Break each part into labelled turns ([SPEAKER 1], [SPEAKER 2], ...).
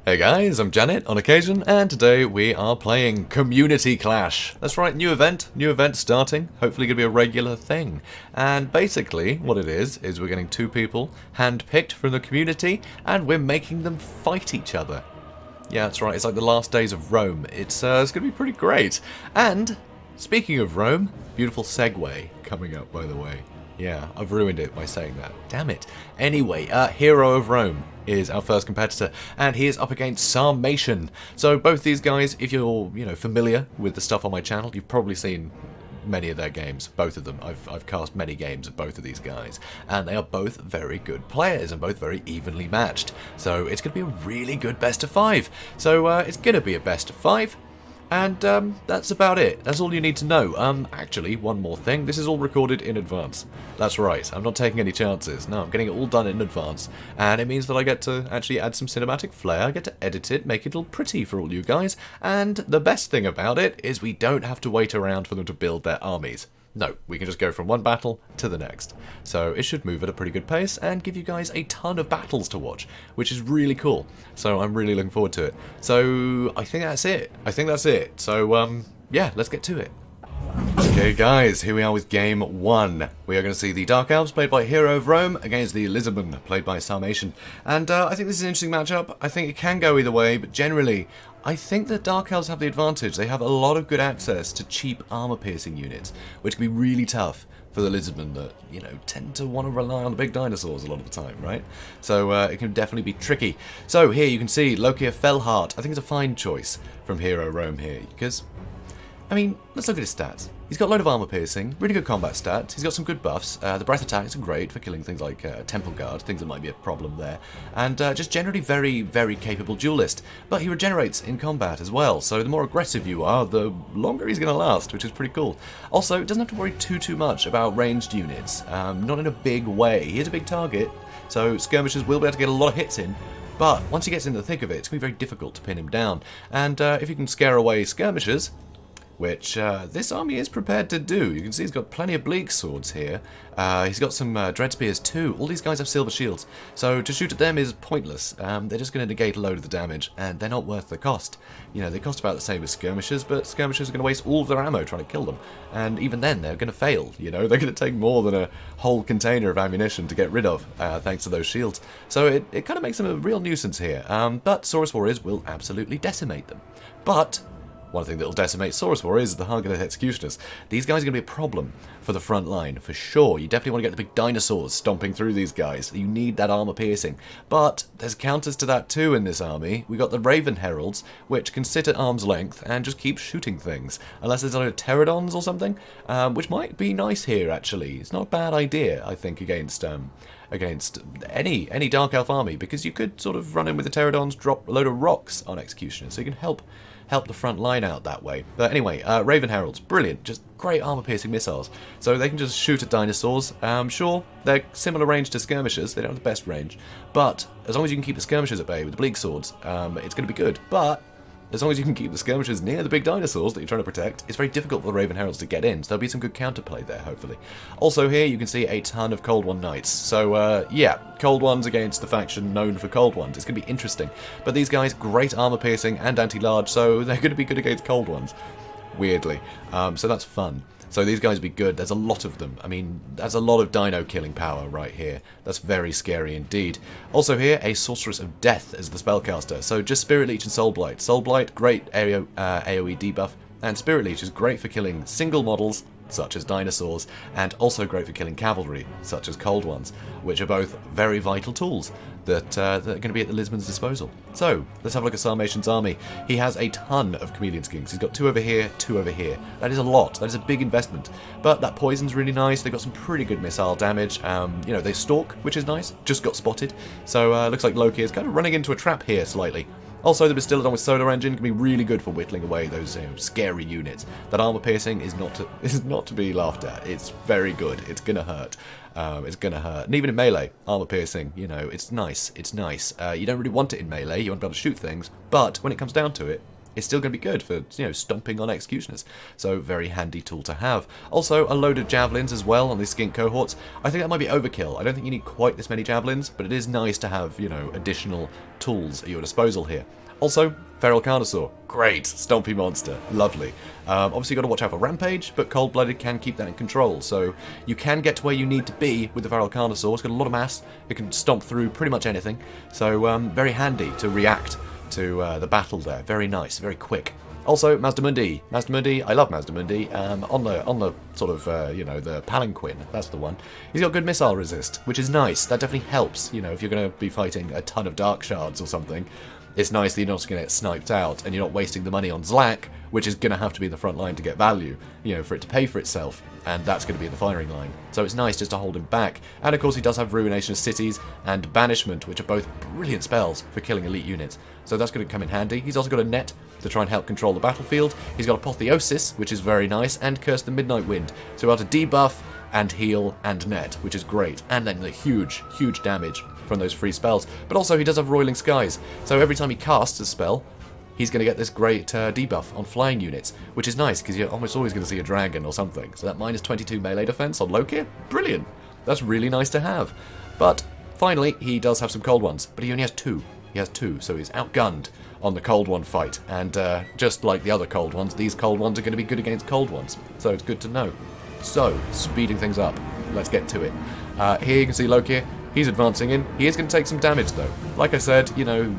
[SPEAKER 1] Hey guys, I'm JanetOnOccasion, and today we are playing Community Clash. That's right, new event starting, hopefully going to be a regular thing. And basically, what it is we're getting two people hand-picked from the community, and we're making them fight each other. Yeah, that's right, it's like the last days of Rome. It's going to be pretty great. And, speaking of Rome, beautiful segue coming up, by the way. Yeah, I've ruined it by saying that. Damn it. Anyway, Hero of Rome is our first competitor, and he is up against Sarmatian. So both these guys, if you're, familiar with the stuff on my channel, you've probably seen many of their games, both of them. I've cast many games of both of these guys, and they are both very good players and both very evenly matched. So it's going to be a really good best of 5. So it's going to be a best of 5. And that's about it. That's all you need to know. Actually, one more thing. This is all recorded in advance. That's right. I'm not taking any chances. No, I'm getting it all done in advance. And it means that I get to actually add some cinematic flair. I get to edit it, make it all pretty for all you guys. And the best thing about it is we don't have to wait around for them to build their armies. No, we can just go from one battle to the next. So it should move at a pretty good pace and give you guys a ton of battles to watch, which is really cool. So I'm really looking forward to it. So I think that's it. So yeah, let's get to it. Okay guys, here we are with game 1. We are going to see the Dark Elves played by Hero of Rome against the Lizardmen played by Sarmatian. And I think this is an interesting matchup. I think it can go either way, but generally I think that Dark Elves have the advantage. They have a lot of good access to cheap armor-piercing units, which can be really tough for the Lizardmen that, tend to want to rely on the big dinosaurs a lot of the time, right? So it can definitely be tricky. So here you can see Loki Fellheart. I think it's a fine choice from Hero Rome here, because let's look at his stats. He's got a load of armor piercing, really good combat stats, he's got some good buffs, the breath attacks are great for killing things like Temple Guard, things that might be a problem there, and just generally very, very capable duelist. But he regenerates in combat as well, so the more aggressive you are, the longer he's going to last, which is pretty cool. Also, doesn't have to worry too much about ranged units, not in a big way. He is a big target, so skirmishers will be able to get a lot of hits in. But once he gets into the thick of it, it's going to be very difficult to pin him down. And if you can scare away skirmishers, which this army is prepared to do. You can see he's got plenty of bleak swords here. He's got some dread spears too. All these guys have silver shields, so to shoot at them is pointless. They're just going to negate a load of the damage, and they're not worth the cost. They cost about the same as skirmishers, but skirmishers are going to waste all of their ammo trying to kill them, and even then they're going to fail. They're going to take more than a whole container of ammunition to get rid of, thanks to those shields. So it kind of makes them a real nuisance here. But Saurus Warriors will absolutely decimate them. But one thing that will decimate Saurus Warriors is the Hargoneth Executioners. These guys are going to be a problem for the front line, for sure. You definitely want to get the big dinosaurs stomping through these guys. You need that armor piercing. But there's counters to that too in this army. We got the Raven Heralds, which can sit at arm's length and just keep shooting things. Unless there's like pterodons or something, which might be nice here, actually. It's not a bad idea, I think, against any Dark Elf army, because you could sort of run in with the pterodons, drop a load of rocks on Executioners, so you can help the front line out that way. But anyway, Raven Heralds, brilliant, just great armor-piercing missiles. So they can just shoot at dinosaurs. Sure, they're similar range to skirmishers, they don't have the best range, but as long as you can keep the skirmishers at bay with the bleak swords, it's going to be good. But as long as you can keep the skirmishers near the big dinosaurs that you're trying to protect, it's very difficult for the Raven Heralds to get in, so there'll be some good counterplay there, hopefully. Also here, you can see a ton of Cold One Knights. So, yeah, Cold Ones against the faction known for Cold Ones. It's going to be interesting. But these guys, great armor-piercing and anti-large, so they're going to be good against Cold Ones, weirdly. So that's fun. So these guys will be good. There's a lot of them. That's a lot of dino killing power right here. That's very scary indeed. Also here, a Sorceress of Death as the spellcaster. So just Spirit Leech and Soul Blight. Soul Blight, great AoE debuff, and Spirit Leech is great for killing single models, such as dinosaurs, and also great for killing cavalry, such as Cold Ones, which are both very vital tools that are going to be at the Lizardmen's disposal. So, let's have a look at Sarmatian's army. He has a ton of Chameleon Skinks. He's got 2 over here, 2 over here. That is a lot. That is a big investment. But that poison's really nice. They've got some pretty good missile damage. They stalk, which is nice. Just got spotted. So, looks like Loki is kind of running into a trap here slightly. Also, the Bastillodon with Solar Engine can be really good for whittling away those scary units. That armor piercing is not to be laughed at. It's very good. It's gonna hurt. It's gonna hurt. And even in melee, armor piercing, it's nice. It's nice. You don't really want it in melee. You want to be able to shoot things. But when it comes down to it, it's still going to be good for, you know, stomping on executioners. So very handy tool to have. Also, a load of javelins as well on these skink cohorts. I think that might be overkill. I don't think you need quite this many javelins, but it is nice to have, you know, additional tools at your disposal here. Also, Feral Carnosaur. Great. Stompy monster. Lovely. Obviously, you've got to watch out for Rampage, but Cold-Blooded can keep that in control. So you can get to where you need to be with the Feral Carnosaur. It's got a lot of mass. It can stomp through pretty much anything. So very handy to react to the battle there. Very nice. Very quick. Also, Mazdamundi. Mazdamundi, I love Mazdamundi. On the sort of, you know, the palanquin, that's the one. He's got good missile resist, which is nice. That definitely helps, you know, if you're going to be fighting a ton of dark shards or something. It's nice that you're not going to get sniped out, and you're not wasting the money on Zlak, which is going to have to be the front line to get value, you know, for it to pay for itself, and that's going to be the firing line. So it's nice just to hold him back. And of course he does have Ruination of Cities and Banishment, which are both brilliant spells for killing elite units. So that's going to come in handy. He's also got a net to try and help control the battlefield. He's got Apotheosis, which is very nice, and Curse the Midnight Wind. So we're able to debuff and heal and net, which is great. And then the huge, huge damage from those free spells. But also he does have Roiling Skies, so every time he casts a spell, he's going to get this great debuff on flying units, which is nice, because you're almost always going to see a dragon or something. So that minus 22 melee defense on Loki, brilliant. That's really nice to have. But finally, he does have some cold ones, but he only has two. He has two, so he's outgunned on the cold one fight. And just like the other cold ones, these cold ones are going to be good against cold ones. So it's good to know. So, speeding things up. Let's get to it. Here you can see Loki. He's advancing in. He is going to take some damage, though. Like I said, you know,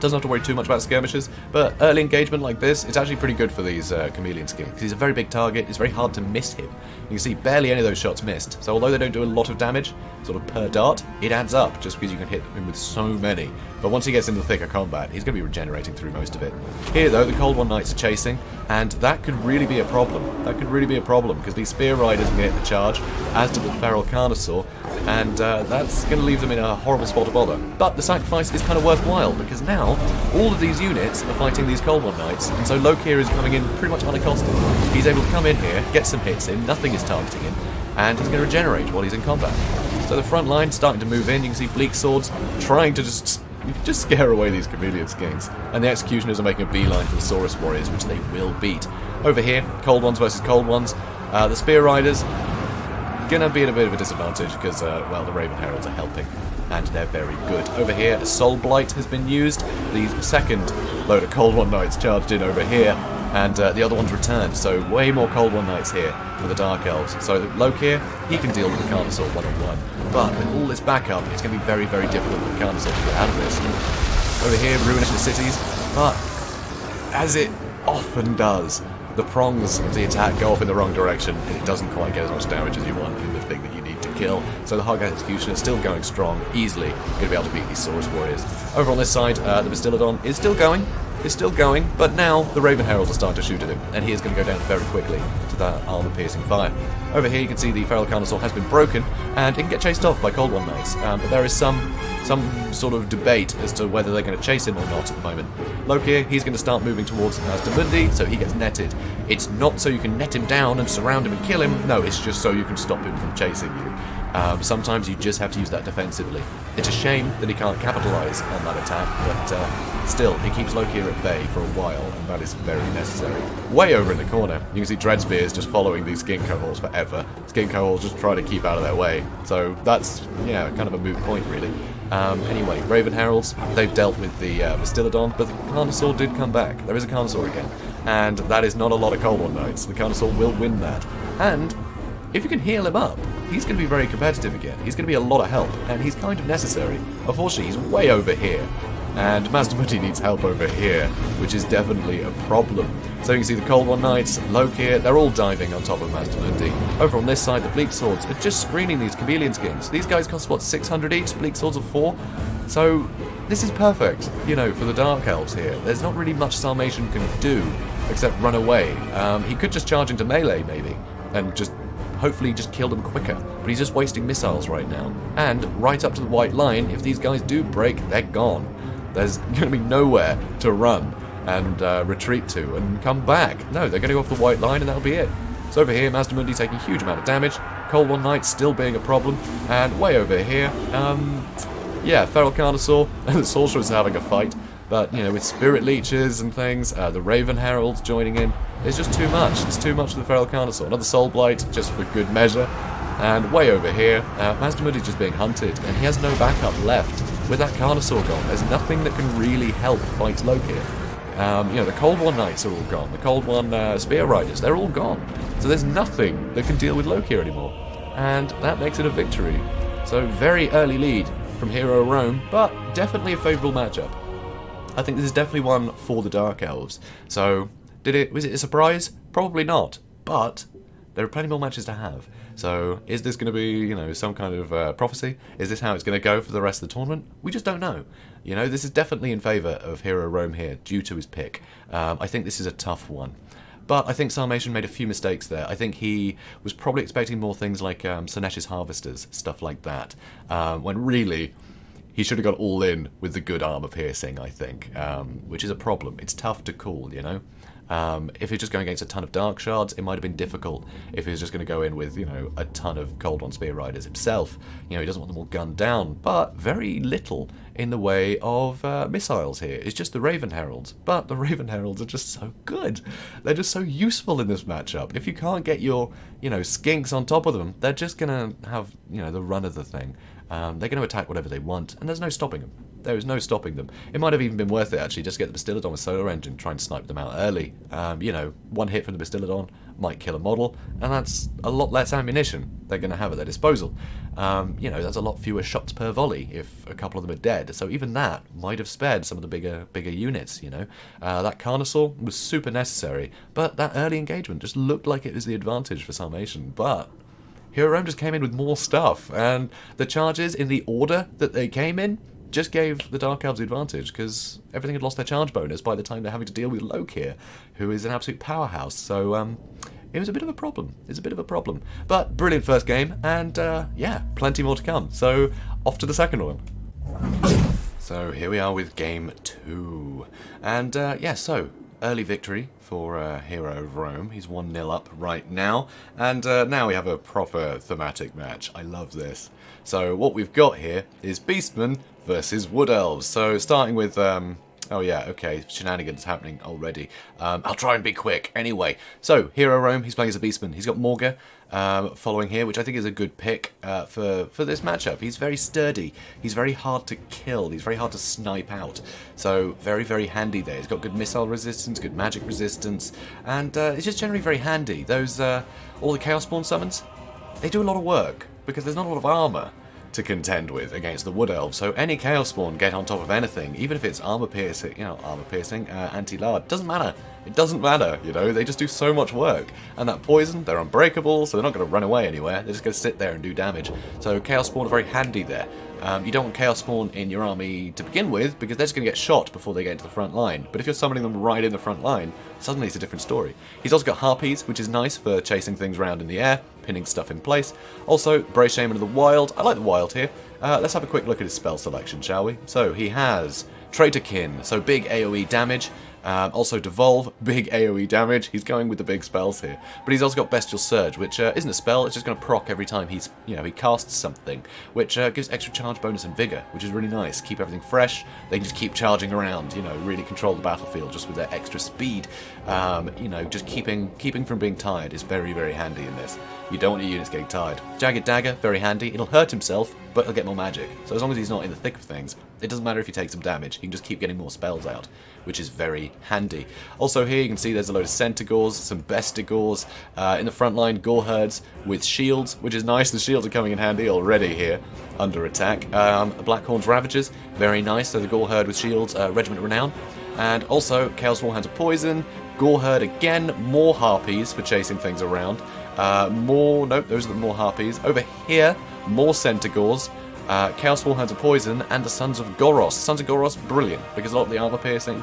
[SPEAKER 1] doesn't have to worry too much about skirmishes, but early engagement like this, it's actually pretty good for these chameleon skinks, because he's a very big target. It's very hard to miss him. You can see barely any of those shots missed. So although they don't do a lot of damage, sort of per dart, it adds up just because you can hit him with so many. But once he gets into the thick of combat, he's going to be regenerating through most of it. Here, though, the Cold One Knights are chasing, and that could really be a problem. That could really be a problem, because these Spear Riders can hit the charge, as do the Feral Carnosaur, and that's going to leave them in a horrible spot to bother. But the sacrifice is kind of worthwhile, because now all of these units are fighting these Cold One Knights, and so Loki is coming in pretty much unaccosted. He's able to come in here, get some hits in, nothing is targeting him, and he's going to regenerate while he's in combat. So the front line starting to move in. You can see Bleak Swords trying to just scare away these chameleon skinks, and the executioners are making a beeline for the Saurus warriors, which they will beat. Over here, cold ones versus cold ones. The Spear Riders gonna be at a bit of a disadvantage because, well, the Raven Heralds are helping, and they're very good. Over here, a Soul Blight has been used. The second load of Cold One Knights charged in over here, and the other one's returned, so way more Cold One Knights here for the Dark Elves. So Loki, he can deal with the Carnosaur one-on-one, but with all this backup, it's going to be very, very difficult for the Carnosaur to get out of this. Over here, Ruination of Cities, but as it often does, the prongs of the attack go off in the wrong direction, and it doesn't quite get as much damage as you want in the thing that you need to kill. So the Hog Executioner is still going strong, easily going to be able to beat these Saurus warriors. Over on this side, the Bastillodon is still going. It's still going, but now the Raven Heralds are starting to shoot at him, and he is going to go down very quickly to that armor-piercing fire. Over here you can see the Feral Carnosaur has been broken, and it can get chased off by Cold One Knights, but there is some sort of debate as to whether they're going to chase him or not at the moment. Loki, he's going to start moving towards Mazdamundi, so he gets netted. It's not so you can net him down and surround him and kill him, no, it's just so you can stop him from chasing you. Sometimes you just have to use that defensively. It's a shame that he can't capitalise on that attack, but still, he keeps Loki at bay for a while, and that is very necessary. Way over in the corner, you can see Dreadspears just following these skin cohorts forever. Skin cohorts just try to keep out of their way, so that's, yeah, kind of a moot point, really. Anyway, Raven Heralds, they've dealt with the Bastillodon, but the Carnosaur did come back. There is a Carnosaur again, and that is not a lot of Cold One Knights. The Carnosaur will win that, and if you can heal him up, he's going to be very competitive again. He's going to be a lot of help, and he's kind of necessary. Unfortunately, he's way over here, and Mazdamundi needs help over here, which is definitely a problem. So you can see the Cold One Knights, Loki, they're all diving on top of Mazdamundi. Over on this side, the Bleak Swords are just screening these chameleon skins. These guys cost, what, 600 each? Bleak Swords of 4? So this is perfect, you know, for the Dark Elves here. There's not really much Sarmatian can do, except run away. He could just charge into melee, maybe, and just hopefully just kill them quicker, but he's just wasting missiles right now. And right up to the white line, if these guys do break, they're gone. There's going to be nowhere to run and retreat to and come back. No, they're going to go off the white line and that'll be it. So over here, Mazdamundi taking a huge amount of damage, Cold One Knight still being a problem, and way over here, yeah, Feral Carnosaur and the Sorcerers having a fight. But, you know, with Spirit Leeches and things, the Raven Heralds joining in, there's just too much. It's too much for the Feral Carnosaur. Another Soul Blight, just for good measure. And way over here, Mazdamud is just being hunted, and he has no backup left. With that Carnosaur gone, there's nothing that can really help fight Loki. You know, the Cold One Knights are all gone. The Cold One Spear Riders, they're all gone. So there's nothing that can deal with Loki anymore. And that makes it a victory. So very early lead from Hero Rome, but definitely a favourable matchup. I think this is definitely one for the Dark Elves. So, was it a surprise? Probably not. But there are plenty more matches to have. So, is this going to be, you know, some kind of prophecy? Is this how it's going to go for the rest of the tournament? We just don't know. You know, this is definitely in favour of Hero Rome here, due to his pick. I think this is a tough one. But I think Sarmatian made a few mistakes there. I think he was probably expecting more things like Sinesh's Harvesters, stuff like that. When really, he should have got all in with the good armor piercing, I think, which is a problem. It's tough to call, you know? If he's just going against a ton of Dark Shards, it might have been difficult. If he was just going to go in with, you know, a ton of Cold One Spear Riders himself, you know, he doesn't want them all gunned down, but very little in the way of missiles here. It's just the Raven Heralds, but the Raven Heralds are just so good. They're just so useful in this matchup. If you can't get your, you know, skinks on top of them, they're just going to have, you know, the run of the thing. They're going to attack whatever they want, and there's no stopping them. There is no stopping them. It might have even been worth it, actually, just to get the Bastillodon with Solar Engine, try and snipe them out early. You know, one hit from the Bastillodon might kill a model, and that's a lot less ammunition they're going to have at their disposal. You know, that's a lot fewer shots per volley if a couple of them are dead, so even that might have spared some of the bigger units, you know. That Carnosaur was super necessary, but that early engagement just looked like it was the advantage for Sarmatian, but Hero Rome just came in with more stuff, and the charges in the order that they came in just gave the Dark Elves the advantage, because everything had lost their charge bonus by the time they're having to deal with Lokir, who is an absolute powerhouse. So it was a bit of a problem. It's a bit of a problem. But brilliant first game, and yeah, plenty more to come. So off to the second one. So here we are with game 2. And yeah, so early victory for Hero of Rome. He's 1-0 up right now. And now we have a proper thematic match. I love this. So what we've got here is Beastmen versus Wood Elves. So starting with, oh yeah, okay, shenanigans happening already. I'll try and be quick. Anyway, so Hero Rome, he's playing as a Beastman. He's got Morga following here, which I think is a good pick for this matchup. He's very sturdy. He's very hard to kill. He's very hard to snipe out. So very, very handy there. He's got good missile resistance, good magic resistance, and it's just generally very handy. Those, all the Chaos Spawn summons, they do a lot of work, because there's not a lot of armor to contend with against the Wood Elves, so any Chaos Spawn get on top of anything, even if it's armor piercing, anti-lard, doesn't matter. It doesn't matter, you know, they just do so much work. And that poison, they're unbreakable, so they're not going to run away anywhere, they're just going to sit there and do damage. So Chaos Spawn are very handy there. You don't want Chaos Spawn in your army to begin with, because they're just going to get shot before they get into the front line. But if you're summoning them right in the front line, suddenly it's a different story. He's also got Harpies, which is nice for chasing things around in the air, pinning stuff in place. Also, Brave Shaman of the Wild. I like the Wild here. Let's have a quick look at his spell selection, shall we? So he has Traitorkin, so big AoE damage. Also Devolve, big AoE damage. He's going with the big spells here. But he's also got Bestial Surge, which isn't a spell, it's just going to proc every time he's, you know, he casts something, which gives extra charge bonus and vigor, which is really nice. Keep everything fresh. They can just keep charging around, you know, really control the battlefield just with their extra speed. You know, just keeping from being tired is very, very handy in this. You don't want your units getting tired. Jagged Dagger, very handy. It'll hurt himself, but he'll get more magic. So as long as he's not in the thick of things, it doesn't matter if he takes some damage. He can just keep getting more spells out, which is very handy. Also here you can see there's a load of Centaurs, some Bestigors. In the front line, Gore Herds with shields, which is nice. The shields are coming in handy already here under attack. Blackhorn's Ravagers, very nice. So the Gore Herd with shields, Regiment Renown. And also Chaos Warhounds of Poison, Gore Herd again, more Harpies for chasing things around. Nope, those are the more Harpies. Over here, more Centaurs, Chaos Warhounds of Poison, and the Sons of Goros. Sons of Goros, brilliant, because a lot of the armor piercing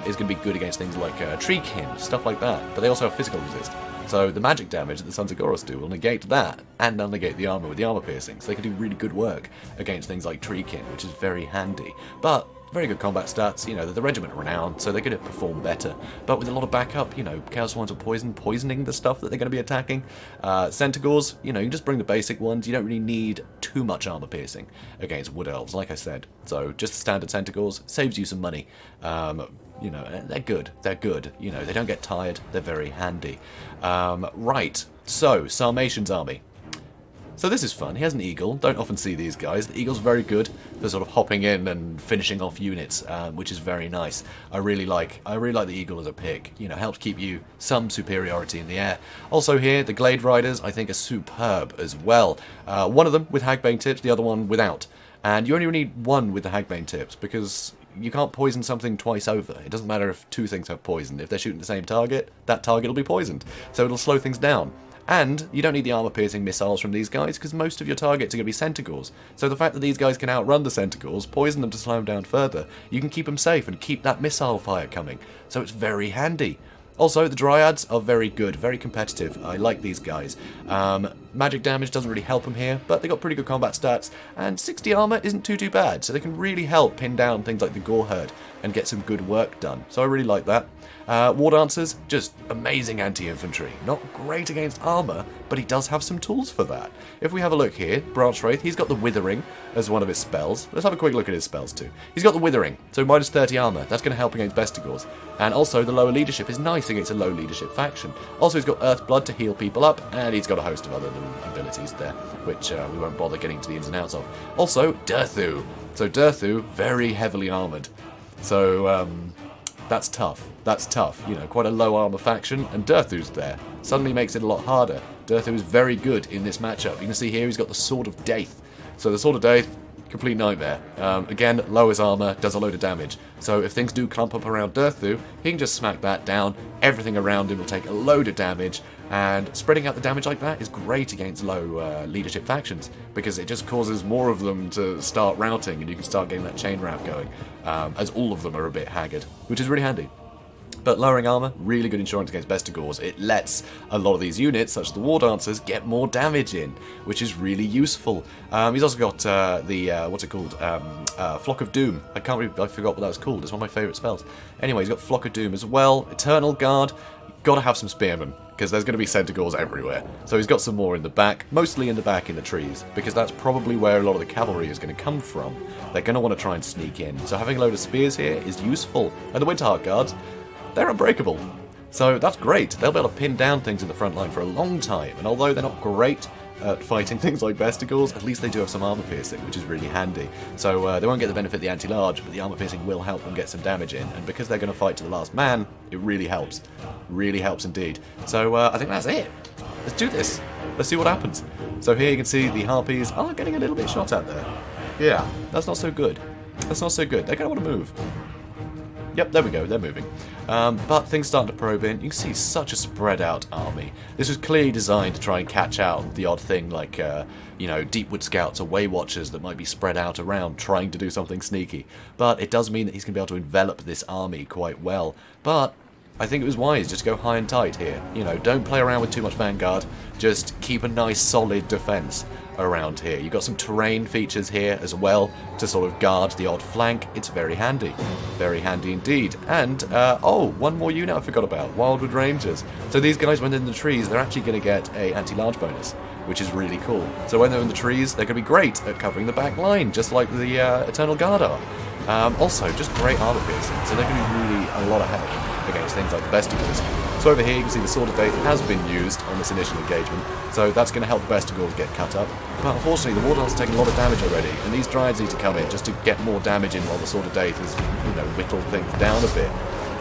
[SPEAKER 1] is going to be good against things like Treekin, stuff like that, but they also have physical resist. So the magic damage that the Sons of Goros do will negate that, and they'll negate the armor with the armor piercing, so they can do really good work against things like Treekin, which is very handy. But very good combat stats. You know, they're the regiment renowned, so they're going to perform better. But with a lot of backup, you know, Chaos Swines are poisoning the stuff that they're going to be attacking. Centaurs, you know, you just bring the basic ones. You don't really need too much armor piercing against Wood Elves, like I said. So just the standard Centaurs saves you some money. You know, they're good. They're good. You know, they don't get tired. They're very handy. Right. So, Sarmatian's army. So this is fun. He has an eagle. Don't often see these guys. The eagle's very good for sort of hopping in and finishing off units, which is very nice. I really like the eagle as a pick. You know, helps keep you some superiority in the air. Also here, the Glade Riders I think are superb as well. One of them with Hagbane tips, the other one without. And you only need one with the Hagbane tips because you can't poison something twice over. It doesn't matter if two things have poison. If they're shooting the same target, that target will be poisoned. So it'll slow things down. And you don't need the armor-piercing missiles from these guys, because most of your targets are going to be Centaurs. So the fact that these guys can outrun the Centaurs, poison them to slow them down further, you can keep them safe and keep that missile fire coming. So it's very handy. Also, the Dryads are very good, very competitive. I like these guys. Magic damage doesn't really help them here, but they got pretty good combat stats, and 60 armor isn't too bad, so they can really help pin down things like the Gore Herd and get some good work done. So I really like that. War Dancers, just amazing anti-infantry. Not great against armor, but he does have some tools for that. If we have a look here, Branch Wraith, he's got the Withering as one of his spells. Let's have a quick look at his spells too. He's got the Withering, so minus 30 armor. That's going to help against Bestigors. And also the lower leadership is nice against a low leadership faction. Also he's got Earth Blood to heal people up, and he's got a host of other abilities there, which we won't bother getting to the ins and outs of. Also, Durthu. So Durthu, very heavily armoured. So, that's tough. That's tough. You know, quite a low armor faction, and Durthu's there. Suddenly makes it a lot harder. Durthu is very good in this matchup. You can see here he's got the Sword of Death. So the Sword of Death, complete nightmare. Again, lowers armor, does a load of damage. So if things do clump up around Durthu, he can just smack that down. Everything around him will take a load of damage, and spreading out the damage like that is great against low leadership factions, because it just causes more of them to start routing, and you can start getting that chain rout going, as all of them are a bit haggard, which is really handy. But lowering armor, really good insurance against Bestigors. It lets a lot of these units, such as the War Dancers, get more damage in, which is really useful. He's also got what's it called? Flock of Doom. I forgot what that was called. It's one of my favourite spells. Anyway, he's got Flock of Doom as well. Eternal Guard. Got to have some spearmen, because there's going to be Centaurs everywhere. So he's got some more in the back, mostly in the back in the trees, because that's probably where a lot of the cavalry is going to come from. They're going to want to try and sneak in. So having a load of spears here is useful. And the Winterheart Guards, they're unbreakable. So that's great. They'll be able to pin down things in the front line for a long time. And although they're not great at fighting things like Bestigors, at least they do have some armor piercing, which is really handy. So they won't get the benefit of the anti-large, but the armor piercing will help them get some damage in. And because they're going to fight to the last man, it really helps. Really helps indeed. So I think that's it. Let's do this. Let's see what happens. So here you can see the Harpies are getting a little bit shot at there. Yeah, that's not so good. That's not so good. They're going to want to move. Yep, there we go, they're moving. But things start to probe in. You can see such a spread out army. This was clearly designed to try and catch out the odd thing like, you know, Deepwood Scouts or Way Watchers that might be spread out around trying to do something sneaky. But it does mean that he's going to be able to envelop this army quite well. But I think it was wise just to go high and tight here. You know, don't play around with too much Vanguard. Just keep a nice solid defense around here. You've got some terrain features here as well to sort of guard the odd flank. It's very handy. Very handy indeed. And, oh, one more unit I forgot about. Wildwood Rangers. So these guys, when they're in the trees, they're actually going to get a anti-large bonus, which is really cool. So when they're in the trees, they're going to be great at covering the back line, just like the Eternal Guard are. Also, just great armor piercing, so they're going to be really a lot of help against things like the Bestigors. So over here you can see the Sword of Death has been used on this initial engagement, so that's going to help the Bestigors get cut up. But unfortunately the War Dancers are taking a lot of damage already, and these Dryads need to come in just to get more damage in while the Sword of Death has, you know, whittled things down a bit.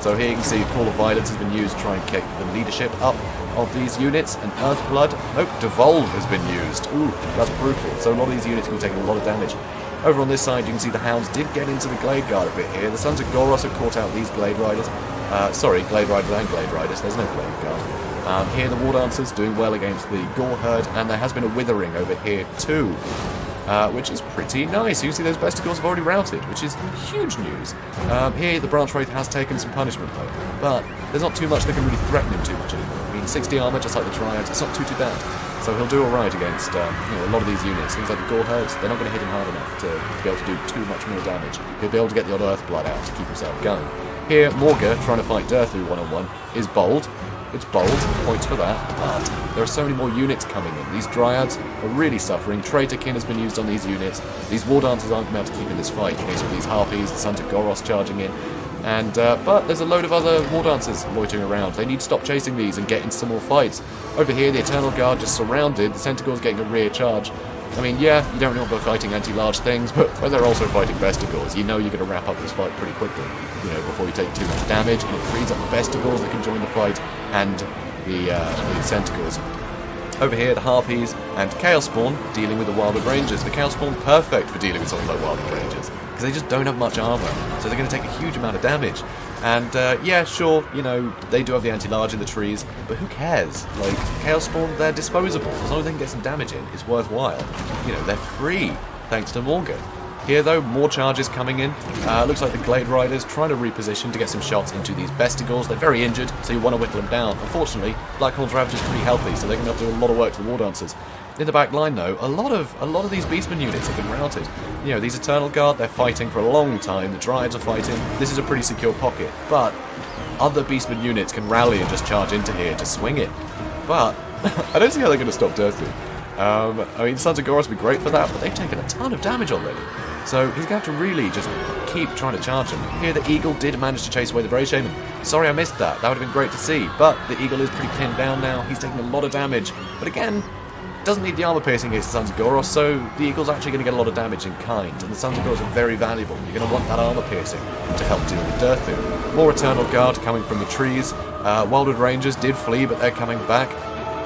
[SPEAKER 1] So here you can see Call of Violence has been used to try and kick the leadership up of these units, and Earth Blood, nope, Devolve has been used. Ooh, that's brutal. So a lot of these units will be taking a lot of damage. Over on this side you can see the Hounds did get into the Glade Guard a bit here. The Sons of Goros have caught out these Glade Riders. Sorry, Glade Riders and Glade Riders, there's no Glade Guard. Here the War Dancers doing well against the Gore Herd, and there has been a Withering over here too. which is pretty nice. You can see those Bestigors have already routed, which is huge news. Here, the Branch Wraith has taken some punishment, though, but there's not too much that can really threaten him too much anymore. I mean, 60 armor, just like the Triads, it's not too bad. So he'll do alright against a lot of these units. Things like the Gore Herds, they're not going to hit him hard enough to be able to do too much more damage. He'll be able to get the odd Earthblood out to keep himself going. Here, Morga, trying to fight Durthu one-on-one, is bold. It's bold, points for that, but there are so many more units coming in. These Dryads are really suffering. Traitorkin has been used on these units. These War Dancers aren't going to be able to keep in this fight in case of these Harpies, the Sons of Goros charging in. And but there's a load of other War Dancers loitering around. They need to stop chasing these and get into some more fights. Over here, the Eternal Guard just surrounded. The Centaur's getting a rear charge. I mean, yeah, you don't know about fighting anti-large things, but when they're also fighting Bestigors, you know you're going to wrap up this fight pretty quickly, before you take too much damage, and it frees up the Bestigors that can join the fight, and the Centaurs. Over here, the Harpies and Chaos Spawn dealing with the Wildwood Rangers. The Chaos Spawn perfect for dealing with something like Wildwood Rangers, because they just don't have much armor, so they're going to take a huge amount of damage. And, yeah, sure, they do have the anti-large in the trees, but who cares? Like, Chaos Spawn, they're disposable. As long as they can get some damage in, it's worthwhile. They're free, thanks to Morgan. Here, though, more charges coming in. Looks like the Glade Riders trying to reposition to get some shots into these Bestigors. They're very injured, so you want to whittle them down. Unfortunately, Blackhorn's Ravage is pretty healthy, so they're going to have to do a lot of work to the War Dancers. In the back line, though, a lot of these Beastmen units have been routed. These Eternal Guard, they're fighting for a long time. The Dryads are fighting. This is a pretty secure pocket, but other Beastmen units can rally and just charge into here to swing it. But I don't see how they're going to stop Durthu. I mean, Sons of Goros would be great for that, but they've taken a ton of damage already. So he's going to have to really just keep trying to charge him. Here, the Eagle did manage to chase away the Brave Shaman. Sorry I missed that. That would have been great to see. But the Eagle is pretty pinned down now. He's taking a lot of damage. But again, doesn't need the armor piercing against the Sons of Goros, so the Eagle's actually going to get a lot of damage in kind. And the Sons of Goros are very valuable. You're going to want that armor piercing to help deal with Durthu. More Eternal Guard coming from the trees. Wildwood Rangers did flee, but they're coming back.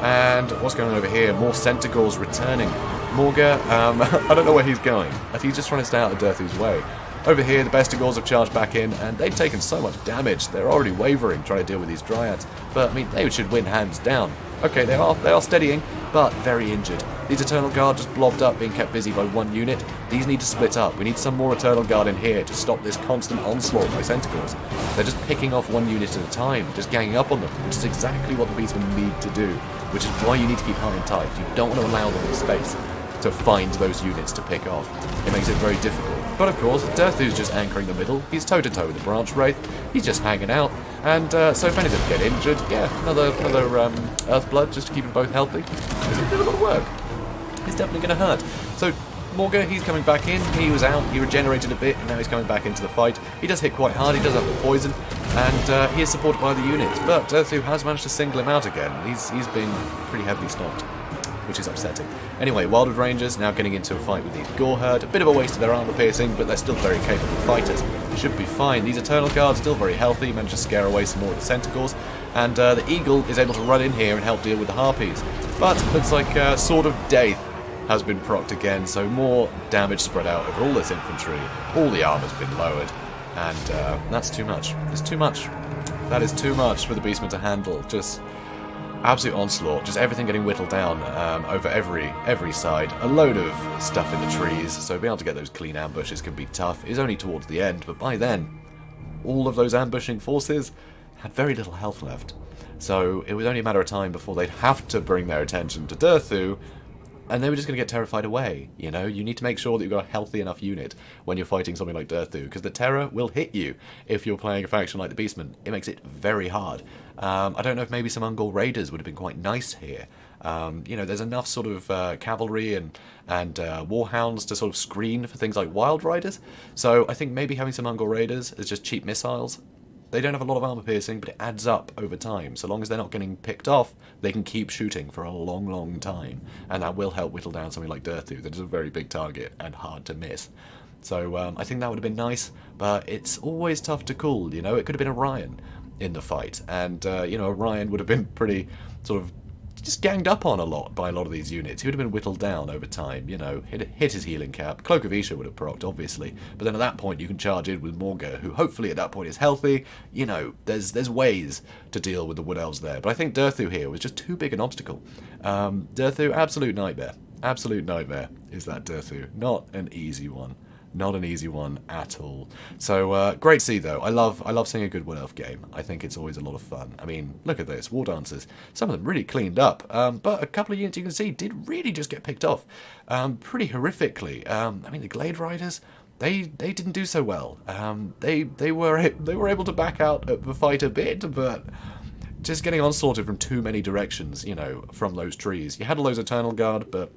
[SPEAKER 1] And what's going on over here? More Centaurs returning. Morga, I don't know where he's going. I think he's just trying to stay out of Durthu's way. Over here, the Bestigors have charged back in, and they've taken so much damage. They're already wavering trying to deal with these Dryads. But, I mean, they should win hands down. Okay, they are steadying, but very injured. These Eternal Guard just blobbed up, being kept busy by one unit. These need to split up. We need some more Eternal Guard in here to stop this constant onslaught by Centaurs. They're just picking off one unit at a time, just ganging up on them, which is exactly what the Beastmen need to do, which is why you need to keep high and tight. You don't want to allow them the space to find those units to pick off. It makes it very difficult. But of course, Durthu's just anchoring the middle. He's toe-to-toe with the Branch Wraith. He's just hanging out. And so if any of them get injured, yeah, another Earthblood just to keep them both healthy. It's a bit of work. It's definitely going to hurt. So Morga, he's coming back in. He was out. He regenerated a bit, and now he's coming back into the fight. He does hit quite hard. He does have the poison, and he is supported by the units. But Durthu has managed to single him out again. He's been pretty heavily stopped, which is upsetting. Anyway, Wildwood Rangers now getting into a fight with these Gore Herd. A bit of a waste of their armor piercing, but they're still very capable fighters. They should be fine. These Eternal Guards still very healthy, managed to scare away some more of the Centaurs. And the Eagle is able to run in here and help deal with the Harpies. But looks like Sword of Death has been procced again, so more damage spread out over all this infantry. All the armor's been lowered, and that's too much. It's too much. That is too much for the Beastmen to handle. Just absolute onslaught, just everything getting whittled down over every side. A load of stuff in the trees, so being able to get those clean ambushes can be tough. It's only towards the end, but by then, all of those ambushing forces had very little health left. So it was only a matter of time before they'd have to bring their attention to Durthu, and they were just going to get terrified away. You need to make sure that you've got a healthy enough unit when you're fighting something like Durthu, because the terror will hit you if you're playing a faction like the Beastmen. It makes it very hard. I don't know if maybe some Ungol Raiders would have been quite nice here. There's enough sort of cavalry and warhounds to sort of screen for things like Wild Riders. So I think maybe having some Ungol Raiders as just cheap missiles. They don't have a lot of armor piercing, but it adds up over time. So long as they're not getting picked off, they can keep shooting for a long, long time. And that will help whittle down something like Durthu, that is a very big target and hard to miss. So I think that would have been nice, but it's always tough to call, It could have been Orion in the fight. And, Orion would have been pretty sort of just ganged up on a lot by a lot of these units. He would have been whittled down over time, you know, hit his healing cap. Cloak of Isha would have procced, obviously, but then at that point you can charge in with Morga, who hopefully at that point is healthy. You know, there's ways to deal with the Wood Elves there, but I think Durthu here was just too big an obstacle. Durthu, absolute nightmare. Absolute nightmare is that Durthu. Not an easy one. Not an easy one at all. So, great to see, though. I love seeing a good Wood Elf game. I think it's always a lot of fun. I mean, look at this. War Dancers. Some of them really cleaned up. But a couple of units you can see did really just get picked off. Pretty horrifically. I mean, the Glade Riders, they didn't do so well. They were able to back out the fight a bit, but just getting onslaughted from too many directions, you know, from those trees. You had all those Eternal Guard, but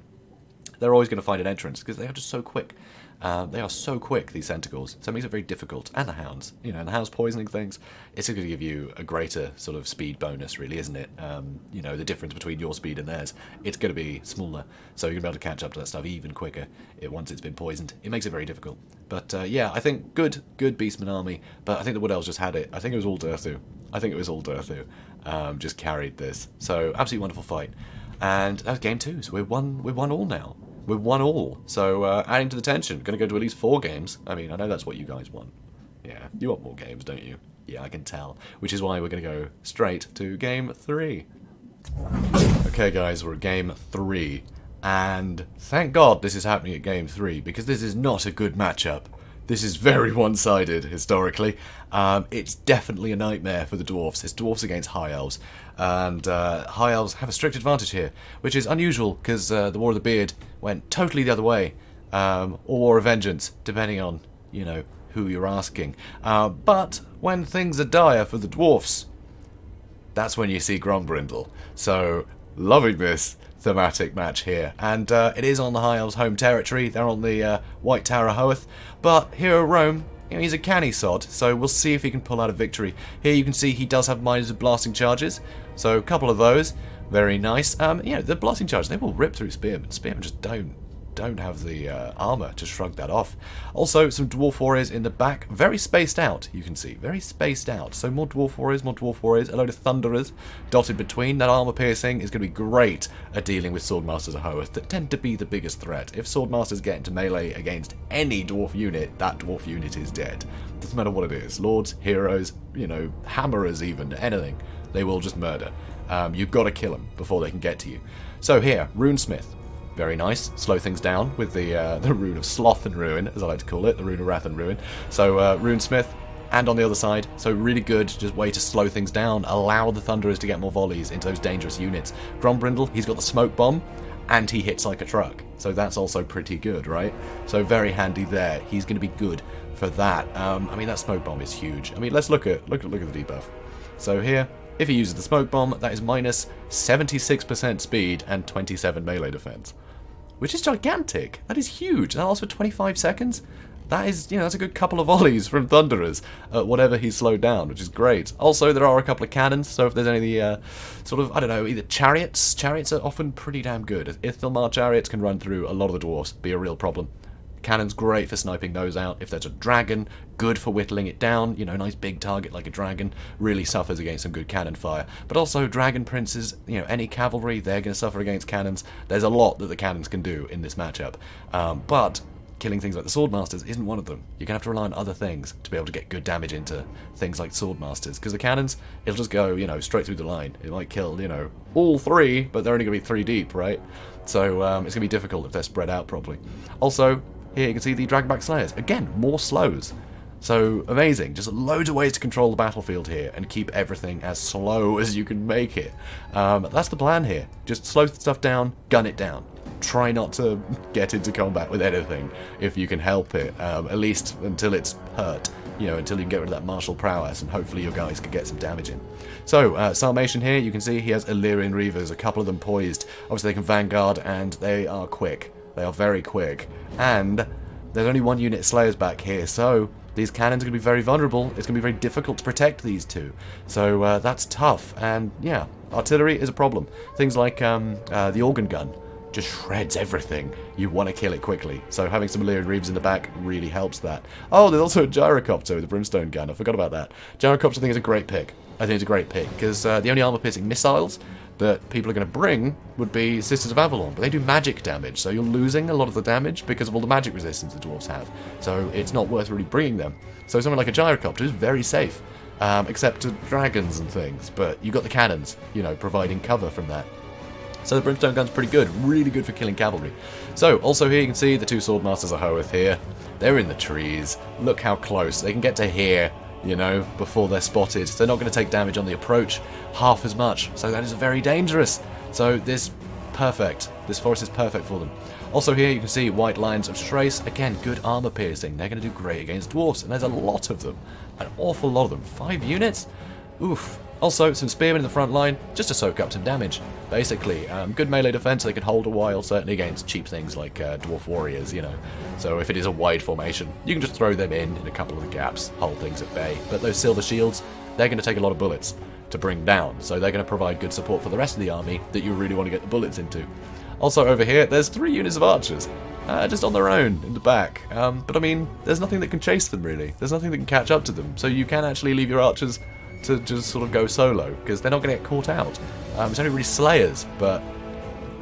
[SPEAKER 1] they're always going to find an entrance because they are just so quick. They are so quick, these Centaurs, so it makes it very difficult. And the Hounds, you know, and the Hounds poisoning things, it's going to give you a greater sort of speed bonus, really, isn't it? You know, the difference between your speed and theirs, it's going to be smaller, so you're going to be able to catch up to that stuff even quicker once it's been poisoned. It makes it very difficult. But yeah, I think good Beastman army, but I think the Wood Elves just had it. I think it was all Durthu. Just carried this. So, absolutely wonderful fight. And that was game 2, so we're one all now. We're 1 all, so adding to the tension. Going to go to at least 4 games. I mean, I know that's what you guys want. Yeah, you want more games, don't you? Yeah, I can tell. Which is why we're going to go straight to game 3. Okay, guys, we're at game 3. And thank God this is happening at game 3, because this is not a good matchup. This is very one-sided, historically. It's definitely a nightmare for the Dwarfs. It's Dwarfs against High Elves. And High Elves have a strict advantage here, which is unusual, because the War of the Beard went totally the other way. Or War of Vengeance, depending on, you know, who you're asking. But when things are dire for the Dwarfs, that's when you see Grombrindle. So, loving this thematic match here, and it is on the High Elves' home territory. They're on the White Tower of Hoeth, but Hero Rome, you know, he's a canny sod, so we'll see if he can pull out a victory. Here you can see he does have minors of blasting charges, so a couple of those, very nice. You know, the blasting charges, they will rip through Spearmen. Spearmen just don't have the armor to shrug that off. Also, some Dwarf Warriors in the back, very spaced out, you can see, very spaced out. So more Dwarf Warriors, a load of Thunderers dotted between. That armor piercing is going to be great at dealing with Swordmasters of Hoeth that tend to be the biggest threat. If Swordmasters get into melee against any Dwarf unit, that Dwarf unit is dead. Doesn't matter what it is, Lords, Heroes, you know, Hammerers even, anything, they will just murder. You've got to kill them before they can get to you. So here, Runesmith. Very nice. Slow things down with the Rune of Sloth and Ruin, as I like to call it, the Rune of Wrath and Ruin. So Runesmith, and on the other side, so really good, just way to slow things down, allow the Thunderers to get more volleys into those dangerous units. Grombrindle, he's got the Smoke Bomb, and he hits like a truck, so that's also pretty good, right? So very handy there. He's going to be good for that. I mean, that Smoke Bomb is huge. I mean, let's look at the debuff. So here, if he uses the Smoke Bomb, that is minus 76% speed and 27 melee defense. Which is gigantic. That is huge. That lasts for 25 seconds. That is, you know, that's a good couple of volleys from Thunderers at whatever he's slowed down, which is great. Also, there are a couple of cannons, so if there's any sort of, I don't know, either chariots. Chariots are often pretty damn good. Ithilmar chariots can run through a lot of the Dwarfs, be a real problem. Cannon's great for sniping those out. If there's a dragon, good for whittling it down. You know, nice big target like a dragon. Really suffers against some good cannon fire. But also dragon princes, you know, any cavalry, they're going to suffer against cannons. There's a lot that the cannons can do in this matchup. But killing things like the Swordmasters isn't one of them. You're going to have to rely on other things to be able to get good damage into things like Swordmasters. Because the cannons, it'll just go, you know, straight through the line. It might kill, you know, all 3, but they're only going to be 3 deep, right? So it's going to be difficult if they're spread out properly. Also, here you can see the Dragonback Slayers. Again, more slows. So, amazing. Just loads of ways to control the battlefield here and keep everything as slow as you can make it. That's the plan here. Just slow stuff down, gun it down. Try not to get into combat with anything if you can help it, at least until it's hurt. You know, until you can get rid of that martial prowess, and hopefully your guys can get some damage in. So, Sarmatian here, you can see he has Illyrian Reavers, a couple of them poised. Obviously they can vanguard, and they are quick. They are very quick. And there's only 1 unit Slayers back here, so these cannons are going to be very vulnerable. It's going to be very difficult to protect these two. So that's tough. And yeah, artillery is a problem. Things like the organ gun just shreds everything. You want to kill it quickly. So having some Illyrian Reavers in the back really helps that. Oh, there's also a Gyrocopter with a brimstone gun. I forgot about that. Gyrocopter I think is a great pick. I think it's a great pick because the only armor-piercing missiles that people are going to bring would be Sisters of Avalon, but they do magic damage, so you're losing a lot of the damage because of all the magic resistance the dwarves have, so it's not worth really bringing them. So something like a gyrocopter is very safe, except to dragons and things, but you got the cannons, you know, providing cover from that. So the brimstone gun's pretty good, really good for killing cavalry. So, also here you can see the two swordmasters of Hoeth here. They're in the trees. Look how close. They can get to here, you know, before they're spotted. They're not going to take damage on the approach half as much, so that is very dangerous. So this forest is perfect for them. Also here you can see white lines of Strace. Again, good armor piercing. They're going to do great against dwarfs, and there's a lot of them. An awful lot of them. 5 units? Oof. Also, some spearmen in the front line, just to soak up some damage. Basically, good melee defense, they can hold a while, certainly against cheap things like dwarf warriors, you know. So if it is a wide formation, you can just throw them in a couple of the gaps, hold things at bay. But those silver shields, they're going to take a lot of bullets to bring down, so they're going to provide good support for the rest of the army that you really want to get the bullets into. Also over here, there's 3 units of archers, just on their own, in the back. But I mean, there's nothing that can chase them, really. There's nothing that can catch up to them, so you can actually leave your archers to just sort of go solo, because they're not going to get caught out. It's only really slayers, but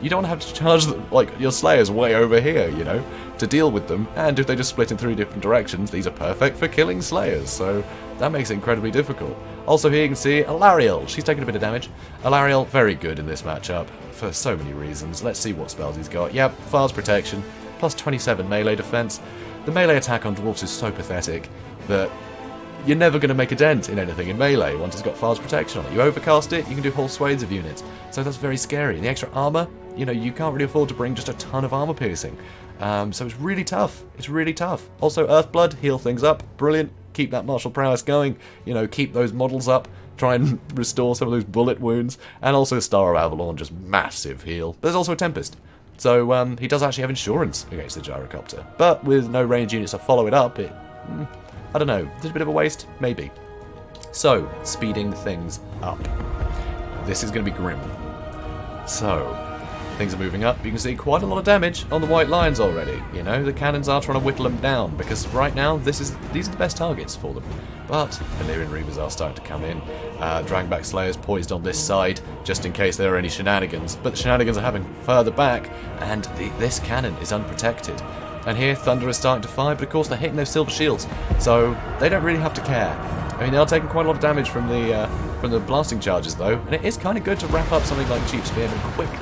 [SPEAKER 1] you don't have to charge like your slayers way over here, you know, to deal with them. And if they just split in 3 different directions, these are perfect for killing slayers, so that makes it incredibly difficult. Also here you can see Alariel. She's taking a bit of damage. Alariel, very good in this matchup for so many reasons. Let's see what spells he's got. Yep, Fire's Protection, plus 27 melee defense. The melee attack on dwarfs is so pathetic that you're never going to make a dent in anything in melee once it's got Fire's Protection on it. You overcast it, you can do whole swathes of units. So that's very scary. And the extra armor, you know, you can't really afford to bring just a ton of armor piercing. So it's really tough. It's really tough. Also, Earthblood, heal things up. Brilliant. Keep that martial prowess going. You know, keep those models up. Try and restore some of those bullet wounds. And also Star of Avalon, just massive heal. But there's also a Tempest. So he does actually have insurance against the gyrocopter. But with no range units to follow it up, I don't know, is it a bit of a waste? Maybe. So, speeding things up. This is going to be grim. So, things are moving up. You can see quite a lot of damage on the white lines already. You know, the cannons are trying to whittle them down, because right now, these are the best targets for them. But Illyrian Reavers are starting to come in. Dragback Slayers poised on this side, just in case there are any shenanigans. But the shenanigans are happening further back, and this cannon is unprotected. And here, Thunder is starting to fire, but of course they're hitting those silver shields, so they don't really have to care. I mean, they are taking quite a lot of damage from the blasting charges, though, and it is kind of good to wrap up something like Cheap Spearmen quickly,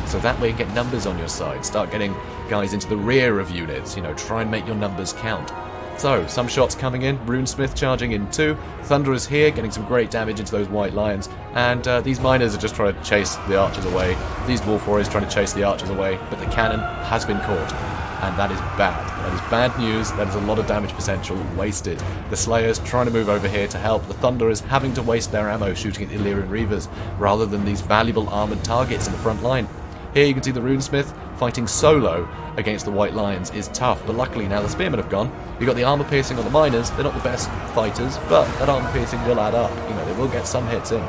[SPEAKER 1] so that way you get numbers on your side, start getting guys into the rear of units, you know, try and make your numbers count. So, some shots coming in, Runesmith charging in 2, Thunder is here, getting some great damage into those white lions, and these miners are just trying to chase the archers away, these dwarf warriors trying to chase the archers away, but the cannon has been caught. And that is bad. That is bad news. That is a lot of damage potential wasted. The Slayers trying to move over here to help. The Thunderers having to waste their ammo shooting at Illyrian Reavers rather than these valuable armoured targets in the front line. Here you can see the Runesmith fighting solo against the White Lions is tough, but luckily now the Spearmen have gone. You've got the armour piercing on the miners. They're not the best fighters, but that armour piercing will add up. You know, they will get some hits in.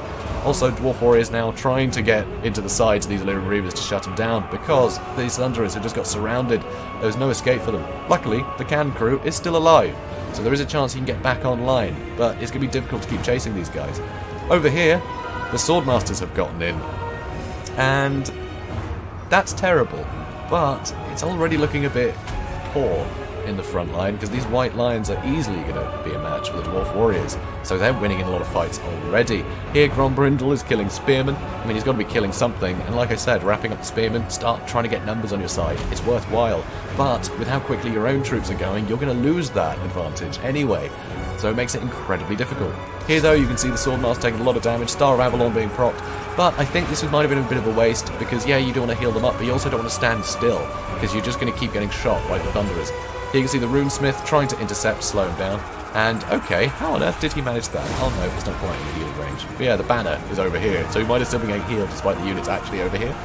[SPEAKER 1] Also, Dwarf Warriors now trying to get into the sides of these Illyrian Reavers to shut them down, because these Thunderers have just got surrounded. There's no escape for them. Luckily, the cannon crew is still alive, so there is a chance he can get back online, but it's going to be difficult to keep chasing these guys. Over here, the Swordmasters have gotten in, and that's terrible, but it's already looking a bit poor in the front line, because these white lions are easily going to be a match for the Dwarf Warriors, so they're winning in a lot of fights already. Here Grombrindle is killing Spearmen. I mean, he's got to be killing something, and like I said, wrapping up the Spearmen, start trying to get numbers on your side. It's worthwhile, but with how quickly your own troops are going, you're going to lose that advantage anyway, so it makes it incredibly difficult. Here though, you can see the Swordmaster taking a lot of damage, Star of Avalon being procced, but I think this might have been a bit of a waste, because yeah, you do want to heal them up, but you also don't want to stand still, because you're just going to keep getting shot like the Thunderers. Here you can see the Runesmith trying to intercept, slow him down. And, okay, how on earth did he manage that? Oh no, it's not quite in the healing range. But yeah, the banner is over here, so he might have still been getting healed despite the units actually over here.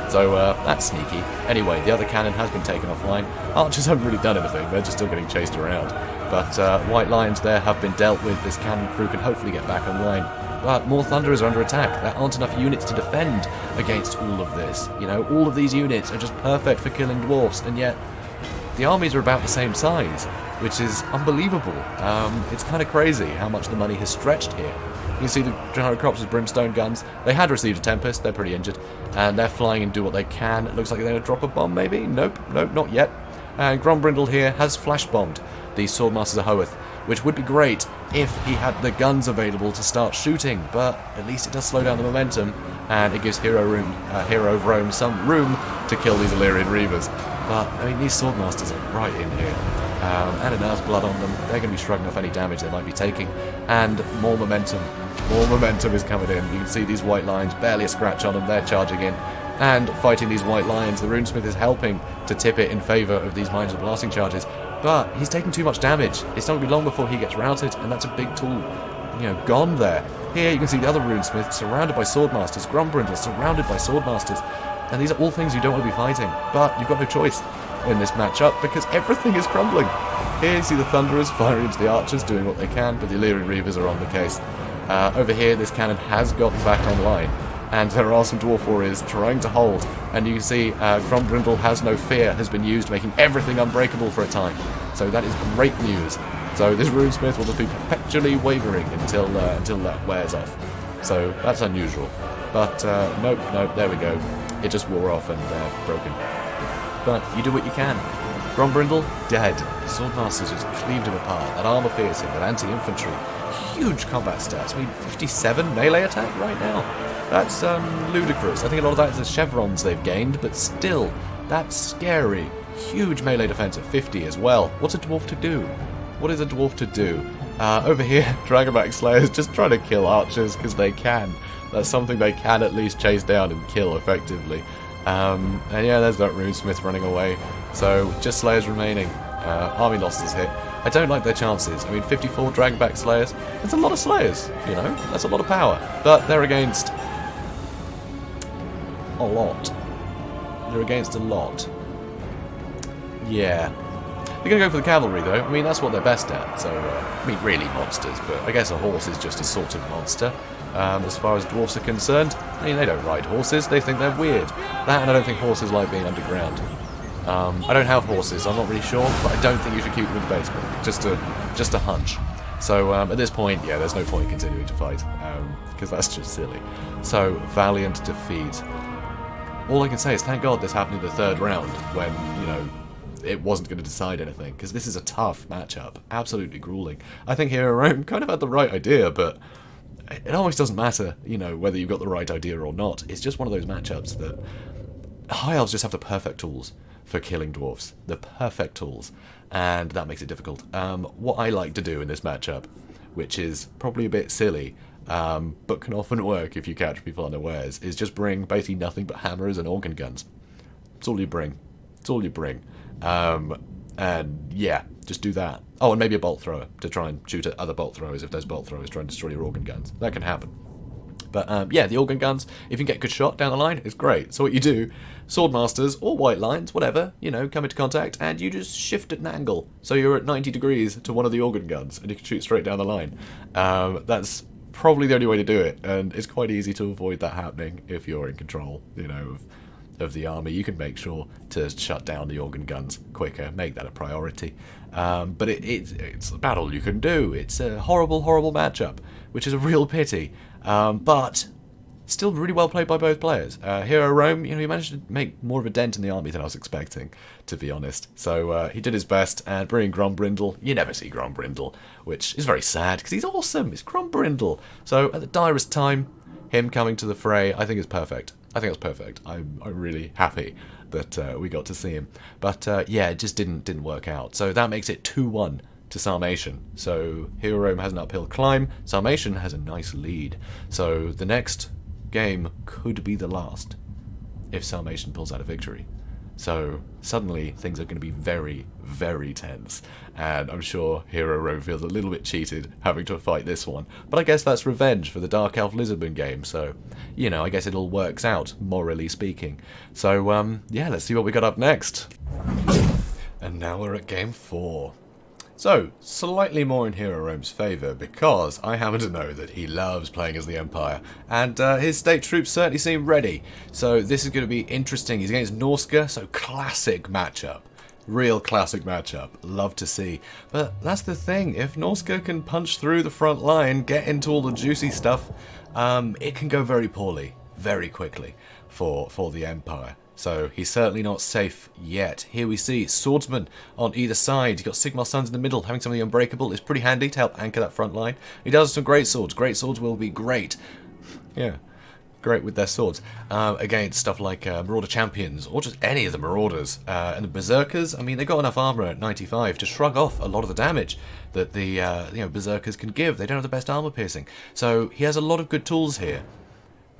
[SPEAKER 1] So, that's sneaky. Anyway, the other cannon has been taken offline. Archers haven't really done anything, they're just still getting chased around. But, White Lions there have been dealt with. This cannon crew can hopefully get back online. But more Thunderers are under attack. There aren't enough units to defend against all of this. You know, all of these units are just perfect for killing dwarfs, and yet the armies are about the same size, which is unbelievable. It's kind of crazy how much the money has stretched here. You see the Gyrocopter's brimstone guns. They had received a Tempest. They're pretty injured. And they're flying and do what they can. It looks like they're going to drop a bomb, maybe? Nope, not yet. And Grombrindle here has flash bombed the Swordmasters of Hoeth, which would be great if he had the guns available to start shooting, but at least it does slow down the momentum, and it gives Hero of Rome some room to kill these Illyrian Reavers. But, I mean, these Swordmasters are right in here. And enough blood on them. They're going to be shrugging off any damage they might be taking. And more momentum. More momentum is coming in. You can see these white lions, barely a scratch on them. They're charging in. And fighting these white lions, the Runesmith is helping to tip it in favour of these Mines of Blasting charges. But he's taking too much damage. It's not going to be long before he gets routed, and that's a big tool, gone there. Here you can see the other Runesmith surrounded by Swordmasters, Grombrindle surrounded by Swordmasters. And these are all things you don't want to be fighting. But you've got no choice in this matchup because everything is crumbling. Here you see the Thunderers firing into the Archers, doing what they can, but the Illyrian Reavers are on the case. Over here, this cannon has gotten back online, and there are some Dwarf Warriors trying to hold. And you can see Grombrindle has no fear has been used, making everything unbreakable for a time. So that is great news. So this Runesmith will just be perpetually wavering until that wears off. So that's unusual. But nope, there we go. It just wore off and broken. But you do what you can. Grombrindle, dead. Swordmasters just cleaved him apart. That armor piercing, that anti-infantry. Huge combat stats. I mean, 57 melee attack right now. That's ludicrous. I think a lot of that is the chevrons they've gained, but still, that's scary. Huge melee defense at 50 as well. What's a dwarf to do? What is a dwarf to do? Over here, Dragonback Slayers just trying to kill archers because they can. That's something they can at least chase down and kill effectively. And yeah, there's that Runesmith running away. So, just Slayers remaining. Army losses hit. I don't like their chances. I mean, 54 Dragonback Slayers. That's a lot of Slayers, That's a lot of power. But they're against a lot. They're against a lot. Yeah. They're going to go for the cavalry, though. I mean, that's what they're best at. So, I mean, really monsters, but I guess a horse is just a sort of monster. As far as dwarfs are concerned, I mean, they don't ride horses. They think they're weird. That, and I don't think horses like being underground. I don't have horses. I'm not really sure, but I don't think you should keep them in the basement. Just a hunch. So, at this point, yeah, there's no point in continuing to fight, because that's just silly. So, valiant defeat. All I can say is thank God this happened in the third round, when, it wasn't going to decide anything, because this is a tough matchup. Absolutely grueling. I think Hero Rome kind of had the right idea, but it always doesn't matter, whether you've got the right idea or not. It's just one of those matchups that High Elves just have the perfect tools for killing dwarfs. The perfect tools. And that makes it difficult. What I like to do in this matchup, which is probably a bit silly, but can often work if you catch people unawares, is just bring basically nothing but hammers and organ guns. That's all you bring. That's all you bring. And yeah, just do that. Oh, and maybe a bolt thrower to try and shoot at other bolt throwers if those bolt throwers try and destroy your organ guns. That can happen. But yeah, the organ guns, if you can get a good shot down the line, it's great. So what you do, Swordmasters or White Lines, whatever, come into contact, and you just shift at an angle. So you're at 90 degrees to one of the organ guns, and you can shoot straight down the line. That's probably the only way to do it, and it's quite easy to avoid that happening if you're in control, of the army. You can make sure to shut down the organ guns quicker, make that a priority. But it's about all you can do. It's a horrible, horrible matchup, which is a real pity. But still really well played by both players. Hero Rome, he managed to make more of a dent in the army than I was expecting, to be honest. So he did his best, and bringing Grombrindle, you never see Grombrindle, which is very sad, because he's awesome. It's Grombrindle. So at the direst time, him coming to the fray, I think is perfect. I think that's perfect. I'm really happy that we got to see him. But yeah, it just didn't work out. So that makes it 2-1 to Sarmatian. So Hero Rome has an uphill climb. Sarmatian has a nice lead. So the next game could be the last if Sarmatian pulls out a victory. So suddenly things are going to be very, very tense, and I'm sure Hero Rome feels a little bit cheated having to fight this one. But I guess that's revenge for the Dark Elf Lizardmen game, so, I guess it all works out, morally speaking. So, yeah, let's see what we got up next. And now we're at game 4. So, slightly more in Hero Rome's favour, because I happen to know that he loves playing as the Empire, and his state troops certainly seem ready. So this is going to be interesting. He's against Norsca, so classic matchup. Real classic matchup. Love to see. But that's the thing. If Norsca can punch through the front line, get into all the juicy stuff, it can go very poorly, very quickly for the Empire. So he's certainly not safe yet. Here we see swordsmen on either side. You've got Sigmar's Sons in the middle. Having something unbreakable is pretty handy to help anchor that front line. He does some great swords. Great swords will be great. Yeah. Great with their swords against stuff like Marauder Champions, or just any of the Marauders. And the Berserkers, I mean, they've got enough armor at 95 to shrug off a lot of the damage that the Berserkers can give. They don't have the best armor piercing. So he has a lot of good tools here.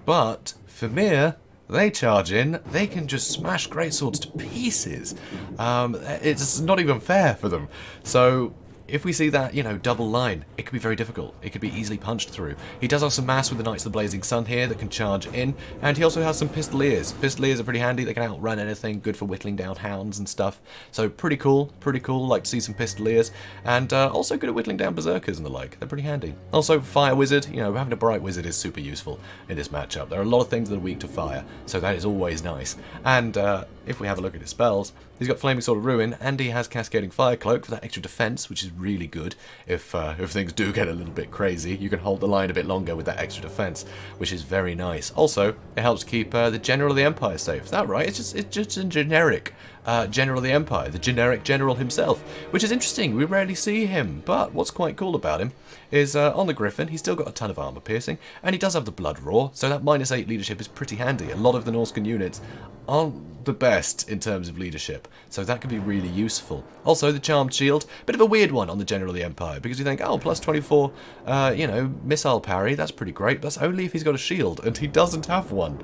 [SPEAKER 1] But Fimir, they charge in, they can just smash greatswords to pieces. It's not even fair for them. So if we see that, double line, it could be very difficult. It could be easily punched through. He does have some mass with the Knights of the Blazing Sun here that can charge in, and he also has some Pistoliers. Pistoliers are pretty handy. They can outrun anything, good for whittling down hounds and stuff. So pretty cool, pretty cool. Like to see some Pistoliers, and also good at whittling down Berserkers and the like. They're pretty handy. Also, Fire Wizard, having a Bright Wizard is super useful in this matchup. There are a lot of things that are weak to fire, so that is always nice. And if we have a look at his spells, he's got Flaming Sword of Ruin, and he has Cascading Fire Cloak for that extra defense, which is really good. If things do get a little bit crazy, you can hold the line a bit longer with that extra defense, which is very nice. Also, it helps keep the General of the Empire safe. Is that right? It's just a generic General of the Empire, the generic General himself, which is interesting. We rarely see him, but what's quite cool about him is on the Griffin, he's still got a ton of armor piercing, and he does have the Blood Roar, so that -8 leadership is pretty handy. A lot of the Norscan units aren't the best in terms of leadership, so that can be really useful. Also, the Charmed Shield, bit of a weird one on the General of the Empire, because you think, oh, plus 24, missile parry, that's pretty great, but that's only if he's got a shield, and he doesn't have one.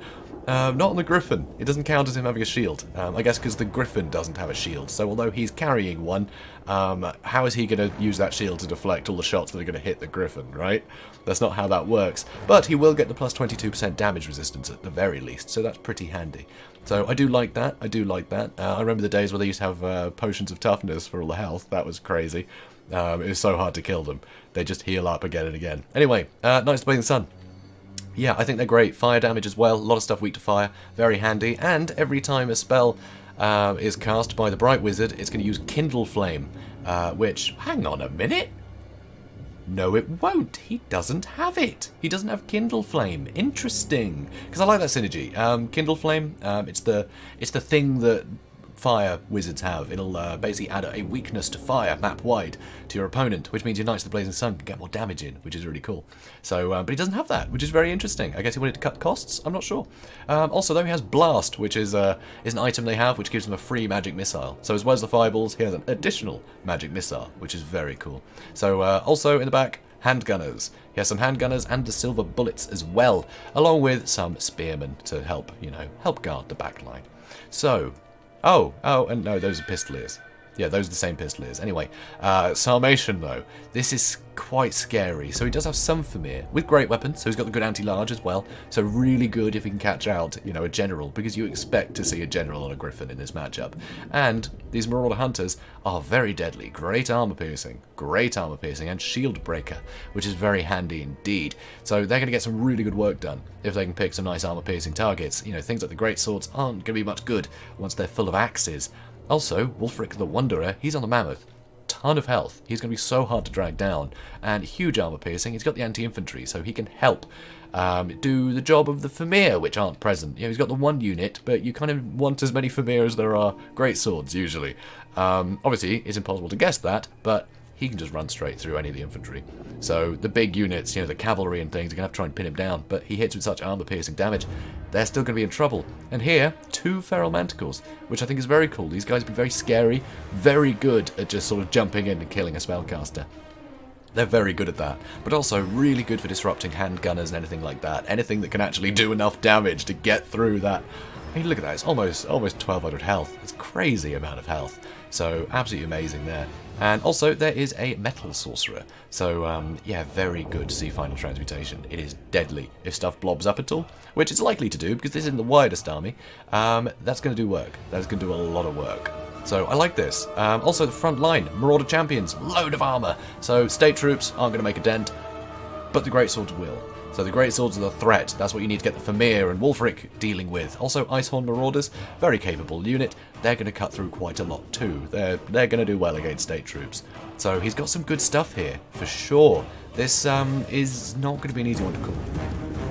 [SPEAKER 1] Not on the Griffin. It doesn't count as him having a shield. I guess because the Griffin doesn't have a shield. So although he's carrying one, how is he going to use that shield to deflect all the shots that are going to hit the Griffin, right? That's not how that works. But he will get the plus 22% damage resistance at the very least, so that's pretty handy. So I do like that. I do like that. I remember the days where they used to have potions of toughness for all the health. That was crazy. It was so hard to kill them. They just heal up again and again. Anyway, Knights of the Blazing Sun. Yeah, I think they're great. Fire damage as well. A lot of stuff weak to fire. Very handy. And every time a spell is cast by the Bright Wizard, it's going to use Kindle Flame, which... Hang on a minute. No, it won't. He doesn't have it. He doesn't have Kindle Flame. Interesting. Because I like that synergy. Kindle Flame, it's the thing that fire wizards have. It'll basically add a weakness to fire map-wide to your opponent, which means your Knights of the Blazing Sun can get more damage in, which is really cool. So, but he doesn't have that, which is very interesting. I guess he wanted to cut costs? I'm not sure. Also, though, he has Blast, which is an item they have, which gives them a free magic missile. So as well as the fireballs, he has an additional magic missile, which is very cool. So, also in the back, handgunners. He has some handgunners and the silver bullets as well, along with some spearmen to help, help guard the back line. So... Oh, and no, those are Pistoliers. Yeah, those are the same Pistoliers. Anyway, Sarmatian, though. This is quite scary. So he does have some Fimir with great weapons, so he's got the good anti-large as well. So really good if he can catch out, a general, because you expect to see a general on a Griffin in this matchup. And these Marauder Hunters are very deadly. Great armor piercing, and shield breaker, which is very handy indeed. So they're going to get some really good work done if they can pick some nice armor piercing targets. Things like the great swords aren't going to be much good once they're full of axes. Also, Wulfric the Wanderer, he's on the Mammoth. Ton of health. He's going to be so hard to drag down. And huge armor piercing. He's got the anti-infantry, so he can help do the job of the Fimir, which aren't present. He's got the one unit, but you kind of want as many Fimir as there are great swords, usually. Obviously, it's impossible to guess that, but he can just run straight through any of the infantry. So the big units, the cavalry and things, are going to have to try and pin him down, but he hits with such armor-piercing damage, they're still going to be in trouble. And here, 2 Feral Manticores, which I think is very cool. These guys be very scary, very good at just sort of jumping in and killing a spellcaster. They're very good at that, but also really good for disrupting handgunners and anything like that. Anything that can actually do enough damage to get through that. I mean, look at that, it's almost 1200 health. It's a crazy amount of health. So, absolutely amazing there. And also, there is a Metal Sorcerer. So, yeah, very good to see Final Transmutation. It is deadly if stuff blobs up at all, which it's likely to do, because this isn't the widest army. That's going to do work. That's going to do a lot of work. So, I like this. Also, the front line, Marauder Champions, load of armor. So, state troops aren't going to make a dent, but the greatswords will. So the Great Swords are the threat. That's what you need to get the Fimir and Wulfric dealing with. Also, Icehorn Marauders, very capable unit. They're going to cut through quite a lot too. They're going to do well against state troops. So he's got some good stuff here, for sure. This is not going to be an easy one to call.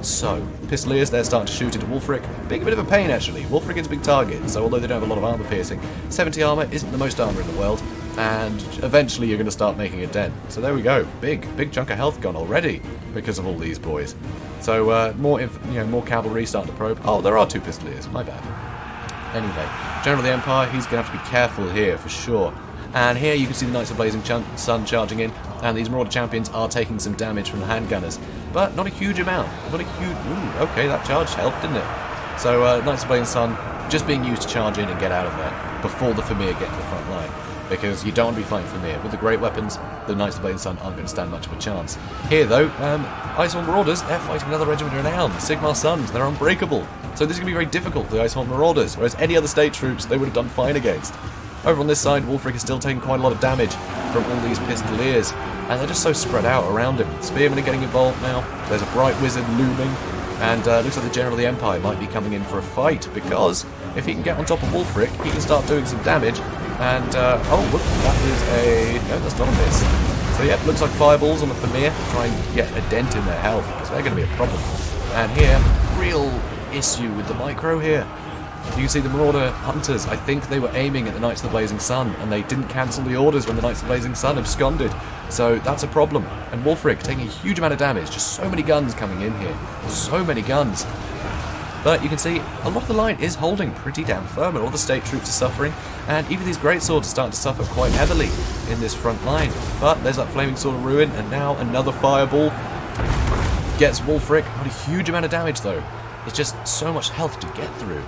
[SPEAKER 1] So, Pistoliers, they're starting to shoot into Wulfric. Being a bit of a pain, actually. Wulfric is a big target, so although they don't have a lot of armor piercing, 70 armor isn't the most armor in the world, and eventually you're going to start making a dent. So there we go. Big chunk of health gone already because of all these boys. So, more cavalry starting to probe. Oh, there are 2 Pistoliers. My bad. Anyway, General of the Empire, he's going to have to be careful here, for sure. And here you can see the Knights of Blazing Sun charging in, and these Marauder Champions are taking some damage from the handgunners. But not a huge amount. Not a huge... Ooh, okay, that charge helped, didn't it? So, Knights of Blazing Sun just being used to charge in and get out of there before the Fimir get to the front line. Because you don't want to be fighting Fimir. With the great weapons, the Knights of Blazing Sun aren't going to stand much of a chance. Here, though, Icehorn Marauders, they're fighting another regiment renowned. Sigmar Sons, they're unbreakable. So this is going to be very difficult for the Icehorn Marauders, whereas any other state troops they would have done fine against. Over on this side, Wulfric is still taking quite a lot of damage from all these Pistoliers, and they're just so spread out around him. Spearmen are getting involved now, there's a Bright Wizard looming, and looks like the General of the Empire might be coming in for a fight, because if he can get on top of Wulfric, he can start doing some damage, and, oh, look, that is a... no, that's not a miss. So yeah, looks like fireballs on the Fimir to try and get a dent in their health, because they're going to be a problem. And here, real issue with the micro here. You can see the Marauder Hunters, I think they were aiming at the Knights of the Blazing Sun, and they didn't cancel the orders when the Knights of the Blazing Sun absconded. So that's a problem. And Wulfric taking a huge amount of damage, just so many guns coming in here. So many guns. But you can see a lot of the line is holding pretty damn firm, and all the state troops are suffering, and even these great swords are starting to suffer quite heavily in this front line. But there's that Flaming Sword of Ruin, and now another fireball gets Wulfric. Not a huge amount of damage though. It's just so much health to get through.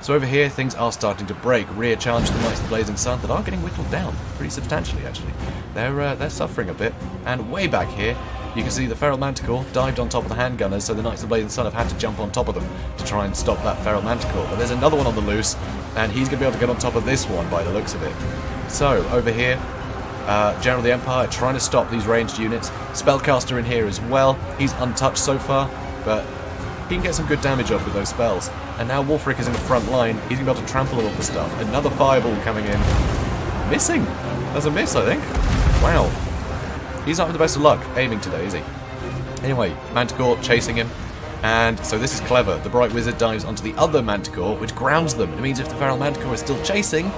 [SPEAKER 1] So over here, things are starting to break. Rear charge the Knights of the Blazing Sun that are getting whittled down pretty substantially, actually. They're suffering a bit. And way back here, you can see the Feral Manticore dived on top of the handgunners, so the Knights of the Blazing Sun have had to jump on top of them to try and stop that Feral Manticore. But there's another one on the loose, and he's going to be able to get on top of this one by the looks of it. So, over here, General of the Empire trying to stop these ranged units. Spellcaster in here as well. He's untouched so far, but he can get some good damage off with those spells. And now Wulfric is in the front line. He's going to be able to trample all the stuff. Another fireball coming in. Missing. That's a miss, I think. Wow. He's not with the best of luck aiming today, is he? Anyway, Manticore chasing him. And so this is clever. The Bright Wizard dives onto the other Manticore, which grounds them. It means if the Feral Manticore is still chasing,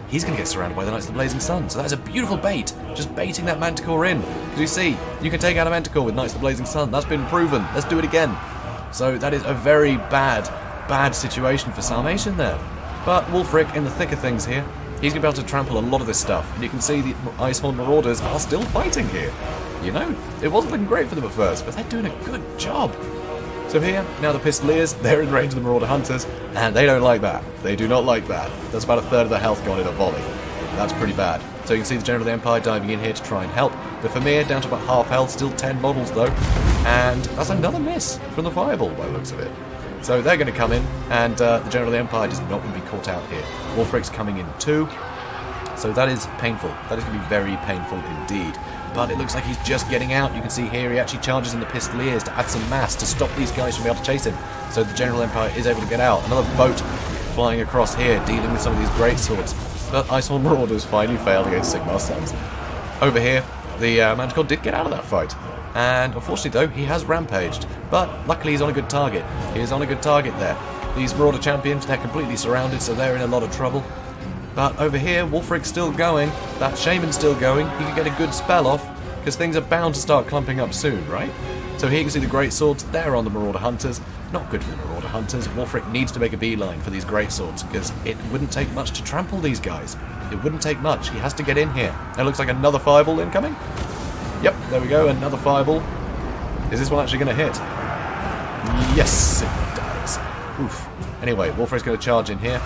[SPEAKER 1] he's going to get surrounded by the Knights of the Blazing Sun. So that is a beautiful bait. Just baiting that Manticore in. Because you see, you can take out a Manticore with Knights of the Blazing Sun. That's been proven. Let's do it again. So that is a very bad situation for Sarmatian there. But Wulfric in the thick of things here. He's going to be able to trample a lot of this stuff. And you can see the Icehorn Marauders are still fighting here. You know, it wasn't looking great for them at first, but they're doing a good job. So here, now the Pistoliers, they're in range of the Marauder Hunters, and they don't like that. They do not like that. That's about a third of their health gone in a volley. That's pretty bad. So you can see the General of the Empire diving in here to try and help. The Fimir down to about half health, still 10 models though. And that's another miss from the fireball by the looks of it. So they're going to come in, and the General of the Empire is not going to be caught out here. Wulfric's coming in too. So that is painful. That is going to be very painful indeed. But it looks like he's just getting out. You can see here he actually charges in the Pistoliers to add some mass to stop these guys from being able to chase him. So the General Empire is able to get out. Another boat flying across here, dealing with some of these great swords. But Icehorn Marauders finally failed against Sigmar Sons. Over here, the Manticore did get out of that fight. And unfortunately though, he has rampaged. But luckily he's on a good target. He is on a good target there. These Marauder Champions, they're completely surrounded, so they're in a lot of trouble. But over here, Wulfric's still going. That Shaman's still going. He can get a good spell off, because things are bound to start clumping up soon, right? So here you can see the Great Swords. They're on the Marauder Hunters. Not good for the Marauder Hunters. Wulfric needs to make a beeline for these Great Swords, because it wouldn't take much to trample these guys. It wouldn't take much. He has to get in here. It looks like another fireball incoming. Yep, there we go. Another fireball. Is this one actually going to hit? Yes, it does. Oof. Anyway, Wulfric's going to charge in here.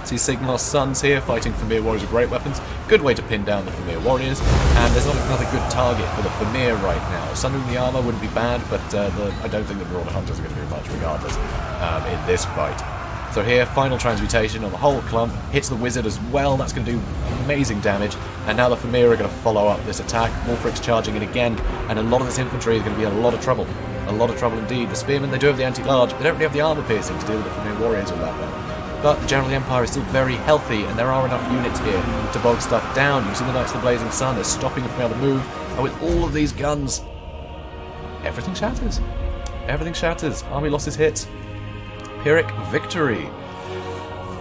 [SPEAKER 1] See Sigmar's sons here fighting Fimir warriors with great weapons. Good way to pin down the Fimir warriors. And there's not another good target for the Fimir right now. Sundering the armor wouldn't be bad, but I don't think the Marauder Hunters are going to do much regardless in this fight. So here, final transmutation on the whole clump, hits the wizard as well, that's going to do amazing damage, and now the Famir are going to follow up this attack. Wulfric's charging in again, and a lot of this infantry is going to be in a lot of trouble. A lot of trouble indeed. The spearmen, they do have the anti-large, but they don't really have the armor piercing to deal with the Famir warriors all that well. But the General Empire is still very healthy, and there are enough units here to bog stuff down. You can see the Knights of the Blazing Sun, they're stopping them from able to move, and with all of these guns, everything shatters. Everything shatters. Army losses hit. Pyrrhic victory.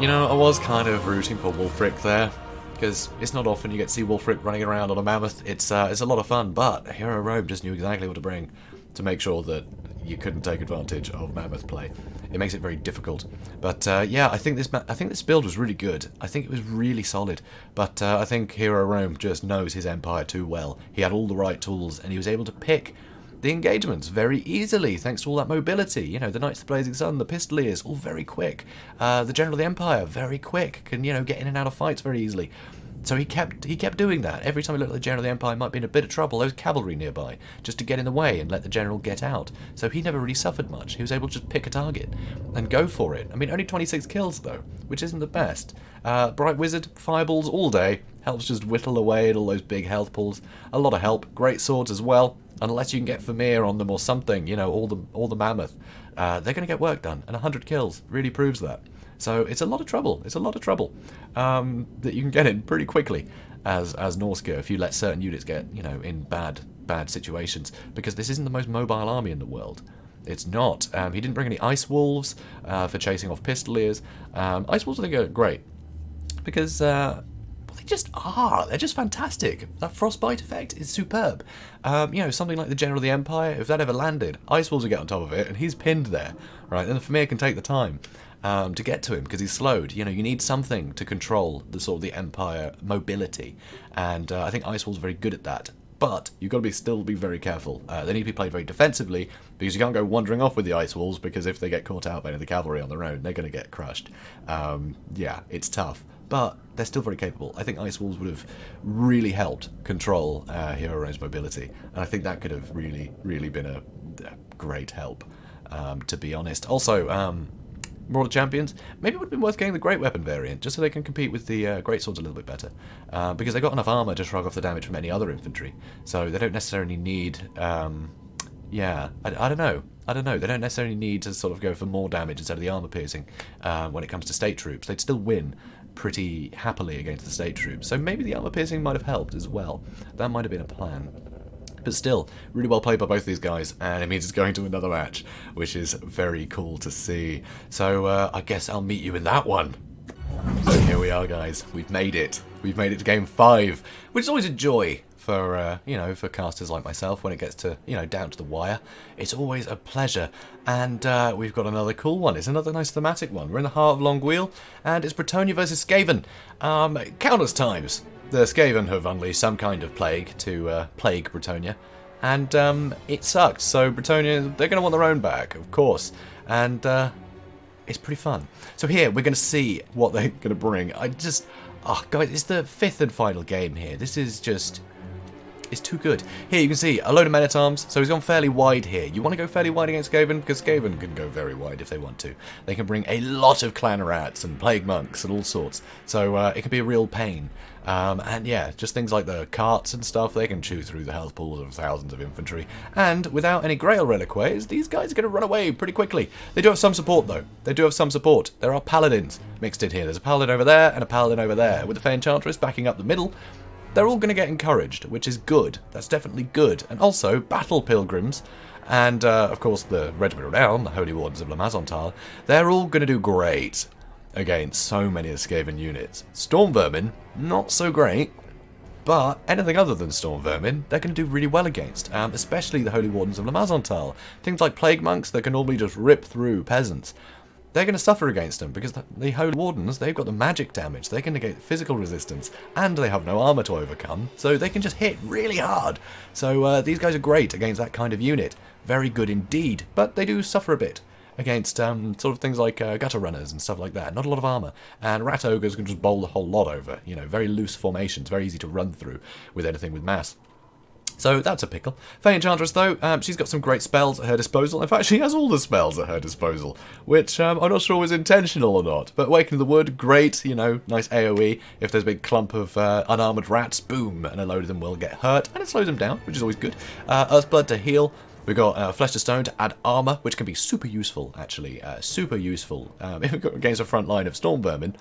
[SPEAKER 1] You know, I was kind of rooting for Wulfric there, because it's not often you get to see Wulfric running around on a mammoth. It's a lot of fun, but Hero Rome just knew exactly what to bring to make sure that you couldn't take advantage of mammoth play. It makes it very difficult. But yeah, I think this build was really good. I think it was really solid. But I think Hero Rome just knows his empire too well. He had all the right tools, and he was able to pick the engagements very easily, thanks to all that mobility. You know, the Knights of the Blazing Sun, the Pistoliers, all very quick. The General of the Empire, very quick, can, you know, get in and out of fights very easily. So he kept doing that. Every time he looked like the General of the Empire might be in a bit of trouble, there was cavalry nearby, just to get in the way and let the General get out. So he never really suffered much. He was able to just pick a target and go for it. I mean, only 26 kills, though, which isn't the best. Bright Wizard, fireballs all day, helps just whittle away at all those big health pools. A lot of help. Great swords as well. Unless you can get Famir on them or something, you know, all the mammoth, they're going to get work done. And 100 kills really proves that. So it's a lot of trouble. It's a lot of trouble that you can get in pretty quickly as Norsca if you let certain units get, you know, in bad situations. Because this isn't the most mobile army in the world. It's not. He didn't bring any Ice Wolves for chasing off Pistoliers. Ice Wolves I think are great because they just are. They're just fantastic. That frostbite effect is superb. You know, something like the General of the Empire, if that ever landed, Ice Wolves would get on top of it, and he's pinned there, right? And the Famir can take the time to get to him because he's slowed. You know, you need something to control the sort of the Empire mobility, and I think Ice Wolves are very good at that. But you've got to still be very careful. They need to be played very defensively because you can't go wandering off with the Ice Wolves because if they get caught out by any of the cavalry on their own, they're going to get crushed. Yeah, it's tough. But they're still very capable. I think Ice Wolves would have really helped control Hero Rome's mobility. And I think that could have really, really been a great help, to be honest. Also, More Champions, maybe it would have been worth getting the Great Weapon variant, just so they can compete with the Great Swords a little bit better. Because they've got enough armour to shrug off the damage from any other infantry. So they don't necessarily need... yeah, I don't know. I don't know. They don't necessarily need to sort of go for more damage instead of the armour piercing when it comes to state troops. They'd still win pretty happily against the state troops. So maybe the armour piercing might have helped as well. That might have been a plan. But still, really well played by both these guys, and it means it's going to another match, which is very cool to see. So I guess I'll meet you in that one. So here we are, guys. We've made it. We've made it to game 5, which is always a joy for you know, for casters like myself when it gets to, you know, down to the wire. It's always a pleasure. And we've got another cool one. It's another nice thematic one. We're in the heart of Longwheel, and it's Brettonia versus Skaven. Countless times the Skaven have unleashed some kind of plague to plague Brettonia, and it sucked. So Brettonia, they're going to want their own back, of course, and it's pretty fun. So here we're going to see what they're going to bring. Guys, it's the 5th and final game here. This is just... it's too good. Here you can see a load of men-at-arms, so he's gone fairly wide here. You want to go fairly wide against Skaven, because Skaven can go very wide if they want to. They can bring a lot of clan rats and plague monks and all sorts, so it can be a real pain. And yeah, just things like the carts and stuff, they can chew through the health pools of thousands of infantry. And without any Grail reliquaries, these guys are going to run away pretty quickly. They do have some support, though. They do have some support. There are paladins mixed in here. There's a paladin over there and a paladin over there, with the Fey Enchantress backing up the middle. They're all going to get encouraged, which is good. That's definitely good. And also, Battle Pilgrims, and of course the Regiment of Renown, the Holy Wardens of La Mazontal, they're all going to do great against so many of the Skaven units. Storm Vermin, not so great, but anything other than Storm Vermin, they're going to do really well against, especially the Holy Wardens of La Mazontal. Things like Plague Monks that can normally just rip through peasants. They're going to suffer against them, because the Holy Wardens, they've got the magic damage, they can negate physical resistance, and they have no armour to overcome, so they can just hit really hard. So these guys are great against that kind of unit. Very good indeed, but they do suffer a bit against sort of things like gutter runners and stuff like that. Not a lot of armour. And rat ogres can just bowl the whole lot over. You know, very loose formations, very easy to run through with anything with mass. So that's a pickle. Fey Enchantress, though, she's got some great spells at her disposal. In fact, she has all the spells at her disposal, which I'm not sure was intentional or not. But Awaken the Wood, great, you know, nice AoE. If there's a big clump of unarmoured rats, boom, and a load of them will get hurt. And it slows them down, which is always good. Earthblood to heal. We've got Flesh to Stone to add armour, which can be super useful, actually. Super useful. If we've got against a front line of Storm Vermin,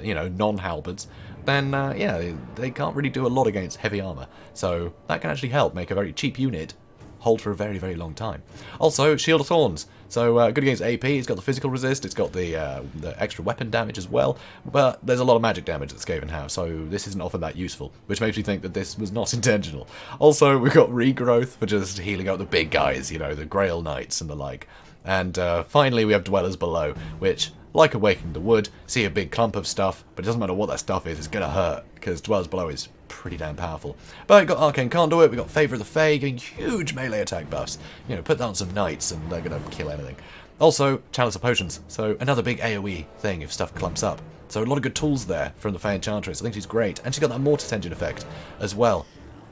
[SPEAKER 1] you know, non-halberds, then, yeah, they can't really do a lot against heavy armour. So that can actually help make a very cheap unit hold for a very, very long time. Also, Shield of Thorns. So good against AP, it's got the physical resist, it's got the extra weapon damage as well, but there's a lot of magic damage that Skaven have, so this isn't often that useful, which makes me think that this was not intentional. Also, we've got Regrowth for just healing out the big guys, you know, the Grail Knights and the like. And finally, we have Dwellers Below, which, like Awakening the Wood, see a big clump of stuff, but it doesn't matter what that stuff is, it's going to hurt, because Dwellers Below is pretty damn powerful. But we've got Arcane Conduit, we've got Favour of the Fae, giving huge melee attack buffs. You know, put that on some knights and they're going to kill anything. Also, Chalice of Potions, so another big AoE thing if stuff clumps up. So a lot of good tools there from the Fey Enchantress. I think she's great. And she's got that Mortis Engine effect as well.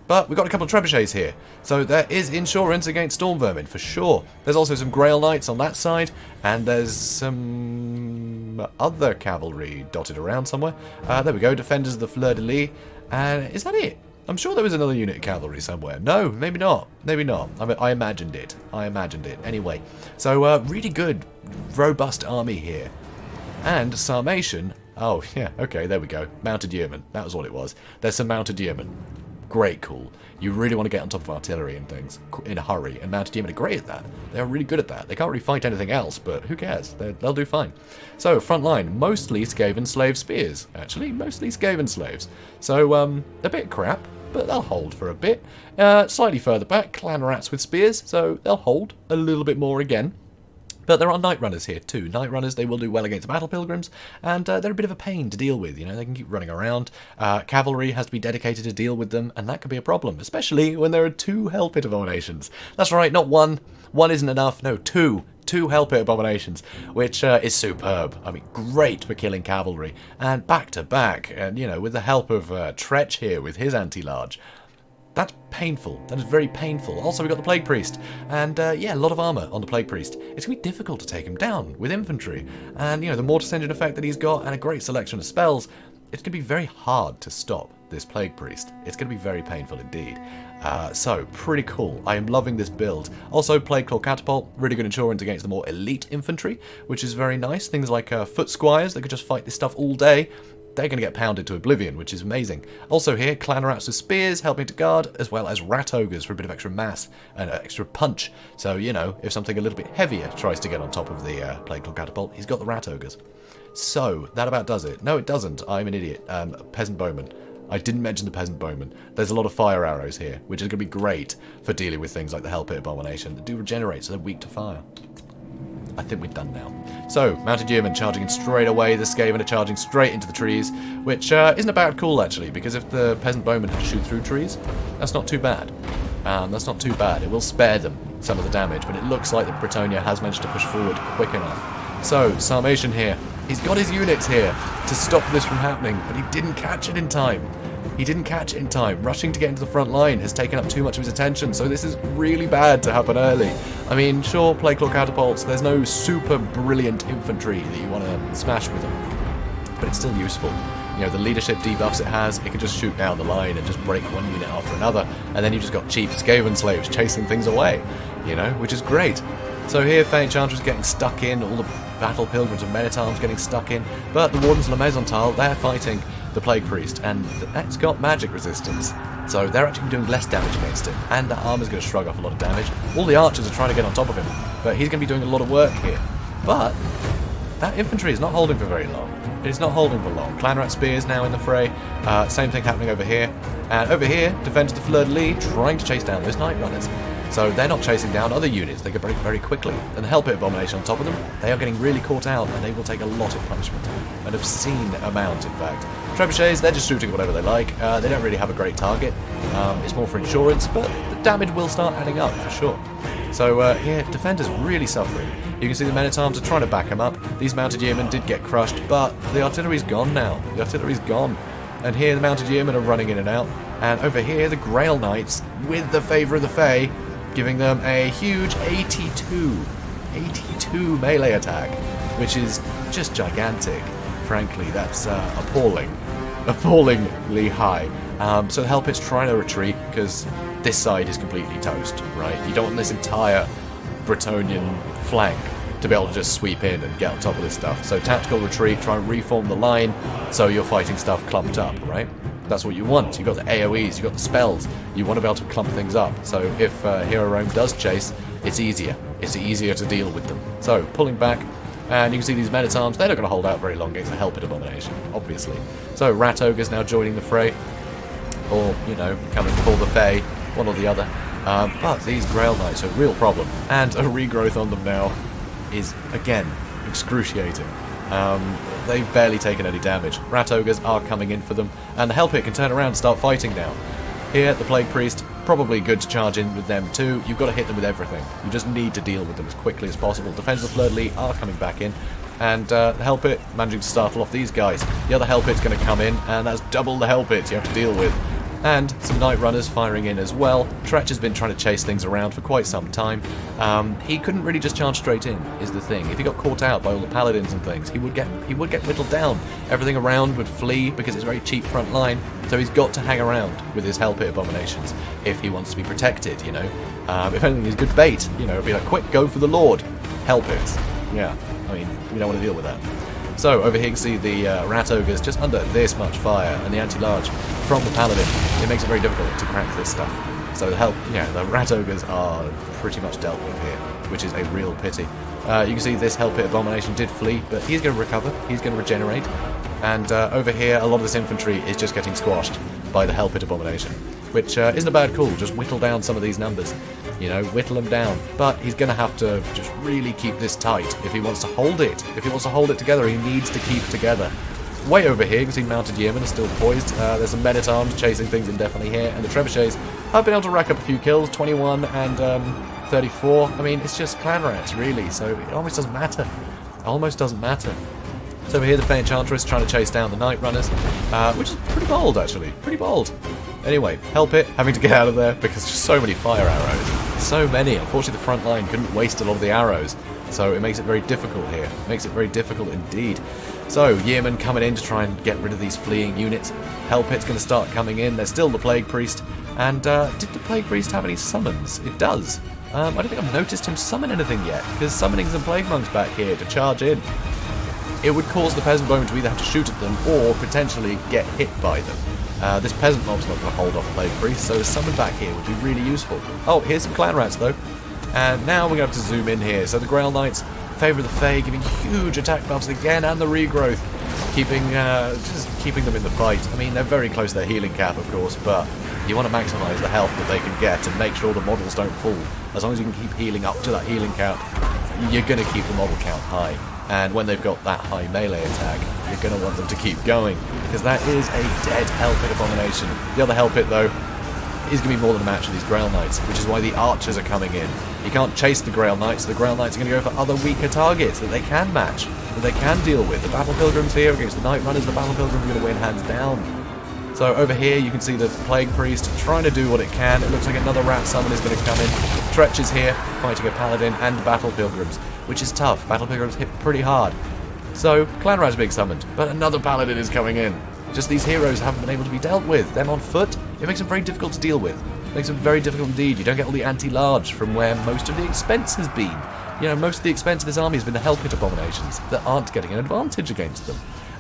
[SPEAKER 1] But we've got a couple of trebuchets here, so there is insurance against Storm Vermin, for sure. There's also some Grail Knights on that side, and there's some other cavalry dotted around somewhere. There we go, Defenders of the Fleur-de-Lis. And is that it? I'm sure there was another unit of cavalry somewhere. No, maybe not. Maybe not. I imagined it. I imagined it. Anyway, so really good, robust army here. And Sarmatian. Oh, yeah, okay, there we go. Mounted Yeomen. That was what it was. There's some Mounted Yeomen. Great, cool. You really want to get on top of artillery and things in a hurry, and Mounted Yeomen are great at that. They're really good at that. They can't really fight anything else, but who cares? They'll do fine. So, front line, mostly Skaven slave spears, actually. Mostly Skaven slaves. So, a bit crap, but they'll hold for a bit. Slightly further back, clan rats with spears, so they'll hold a little bit more again. But there are Night Runners here too. Night Runners, they will do well against Battle Pilgrims, and they're a bit of a pain to deal with, you know, they can keep running around. Cavalry has to be dedicated to deal with them, and that could be a problem, especially when there are 2 Hell Pit Abominations. That's right, not one. One isn't enough, no, 2. 2 Hell Pit Abominations, which is superb. I mean, great for killing cavalry. And back to back, and, you know, with the help of Tretch here with his anti-large. That's painful. That is very painful. Also, we've got the Plague Priest. And, yeah, a lot of armour on the Plague Priest. It's going to be difficult to take him down with infantry. And, you know, the Mortis Engine effect that he's got and a great selection of spells, it's going to be very hard to stop this Plague Priest. It's going to be very painful indeed. So, pretty cool. I am loving this build. Also, Plague Claw Catapult, really good insurance against the more elite infantry, which is very nice. Things like Foot Squires that could just fight this stuff all day. They're going to get pounded to oblivion, which is amazing. Also here, Clan Rats with Spears, helping to guard, as well as Rat Ogres for a bit of extra mass and extra punch. So, you know, if something a little bit heavier tries to get on top of the Plague Claw Catapult, he's got the Rat Ogres. So, that about does it. No, it doesn't. I'm an idiot. Peasant Bowman. I didn't mention the Peasant Bowman. There's a lot of fire arrows here, which is going to be great for dealing with things like the Hell Pit Abomination that do regenerate, so they're weak to fire. I think we're done now. So, Mounted Yeomen charging in straight away, the Skaven are charging straight into the trees, which isn't a bad call actually, because if the Peasant Bowmen had to shoot through trees, that's not too bad. That's not too bad. It will spare them some of the damage, but it looks like that Brettonia has managed to push forward quick enough. So, Sarmatian here. He's got his units here to stop this from happening, but he didn't catch it in time. He didn't catch it in time. Rushing to get into the front line has taken up too much of his attention, so this is really bad to happen early. I mean, sure, Plague Claw Catapults, there's no super brilliant infantry that you want to smash with them, but it's still useful. You know, the leadership debuffs it has, it can just shoot down the line and just break one unit after another, and then you just got cheap Skaven slaves chasing things away, you know, which is great. So here, Fey Enchantress getting stuck in, all the Battle Pilgrims and Men-at-Arms getting stuck in, but the Wardens of La Maisontal, they're fighting the Plague Priest, and that's got magic resistance, so they're actually doing less damage against him, and that armor's going to shrug off a lot of damage. All the archers are trying to get on top of him, but he's going to be doing a lot of work here. But that infantry is not holding for very long. It's not holding for long. Clan Rat Spears now in the fray. Same thing happening over here. And over here, Defenders of the Fleur-de-Lis trying to chase down those Night Runners. So they're not chasing down other units, they can break very quickly. And the Hell Pit Abomination on top of them, they are getting really caught out, and they will take a lot of punishment. An obscene amount, in fact. Trebuchets, they're just shooting whatever they like. They don't really have a great target. It's more for insurance, but the damage will start adding up, for sure. So here, Defenders really suffering. You can see the Men-at-Arms are trying to back him up. These Mounted Yeomen did get crushed, but the artillery's gone now. The artillery's gone. And here the Mounted Yeomen are running in and out. And over here, the Grail Knights, with the favour of the Fae, giving them a huge 82 melee attack, which is just gigantic. Frankly, that's appallingly high. So the Hell Pit's trying to retreat because this side is completely toast, right? You don't want this entire Brettonian flank to be able to just sweep in and get on top of this stuff. So tactical retreat, try and reform the line so you're fighting stuff clumped up, right? That's what you want. You've got the AoEs, you've got the spells. You want to be able to clump things up. So if Hero Roam does chase, it's easier. It's easier to deal with them. So pulling back, and you can see these men-at-arms, they're not going to hold out very long against the Hell Pit Abomination, obviously. So Rat Ogre's now joining the fray, or, you know, coming for the Fae, one or the other. But these Grail Knights are a real problem, and a regrowth on them now is, again, excruciating. They've barely taken any damage. Rat Ogres are coming in for them, and the Hell Pit can turn around and start fighting now. Here, the Plague Priest, probably good to charge in with them too. You've got to hit them with everything. You just need to deal with them as quickly as possible. Defenders of Fleur-de-Lis are coming back in, and the Hell Pit managing to startle off these guys. The other Hell Pit's going to come in, and that's double the Hell Pit you have to deal with. And some Night Runners firing in as well. Tretch has been trying to chase things around for quite some time. He couldn't really just charge straight in, is the thing. If he got caught out by all the paladins and things, he would get whittled down. Everything around would flee because it's a very cheap front line. So he's got to hang around with his Hell Pit Abominations if he wants to be protected, you know. If anything, he's good bait, you know. It'd be like, quick, go for the Lord. Hell Pits. Yeah, I mean, we don't want to deal with that. So over here you can see the Rat Ogres just under this much fire, and the anti-large from the Paladin. It makes it very difficult to crack this stuff. So the Rat Ogres are pretty much dealt with here, which is a real pity. You can see this Hell Pit Abomination did flee, but he's going to recover, he's going to regenerate. And over here, a lot of this infantry is just getting squashed by the Hell Pit Abomination, which isn't a bad call. Just whittle down some of these numbers. You know, whittle them down. But he's going to have to just really keep this tight if he wants to hold it. If he wants to hold it together, he needs to keep together. Way over here, you can see Mounted Yeomen are still poised. There's some men-at-arms chasing things indefinitely here. And the Trebuchets have been able to rack up a few kills, 21 and 34. I mean, it's just clan rats, really. So it almost doesn't matter. Almost doesn't matter. So over here, the Fey Enchantress trying to chase down the Night Runners, which is pretty bold, actually. Pretty bold. Anyway, Hell Pit having to get out of there because there's so many fire arrows. So many. Unfortunately, the front line couldn't waste a lot of the arrows. So it makes it very difficult here. It makes it very difficult indeed. So, Yeomen coming in to try and get rid of these fleeing units. Hell Pit's going to start coming in. There's still the Plague Priest. And did the Plague Priest have any summons? It does. I don't think I've noticed him summon anything yet. Because summoning some Plague Monks back here to charge in, it would cause the Peasant Bowman to either have to shoot at them or potentially get hit by them. This Peasant Mob's not going to hold off Plague Priest, so a summon back here would be really useful. Oh, here's some Clan Rats, though. And now we're going to have to zoom in here. So the Grail Knights, favour of the Fae, giving huge attack buffs again, and the regrowth, just keeping them in the fight. I mean, they're very close to their healing cap, of course, but you want to maximise the health that they can get and make sure the models don't fall. As long as you can keep healing up to that healing cap, you're going to keep the model count high. And when they've got that high melee attack, you're going to want them to keep going, because that is a dead Hell Pit Abomination. The other Hell Pit, though, is going to be more than a match for these Grail Knights, which is why the Archers are coming in. You can't chase the Grail Knights, so the Grail Knights are going to go for other weaker targets that they can match, that they can deal with. The Battle Pilgrims here against the Night Runners, the Battle Pilgrims are going to win hands down. So over here you can see the Plague Priest trying to do what it can. It looks like another Rat Summon is going to come in. Tretch is here, fighting a Paladin and Battle Pilgrims, which is tough. Battle Pilgrims hit pretty hard. So, Clan Rat's being summoned, but another Paladin is coming in. Just these heroes haven't been able to be dealt with. Them on foot, it makes them very difficult to deal with. It makes them very difficult indeed. You don't get all the anti-large from where most of the expense has been. You know, most of the expense of this army has been the Hell Pit Abominations that aren't getting an advantage against them.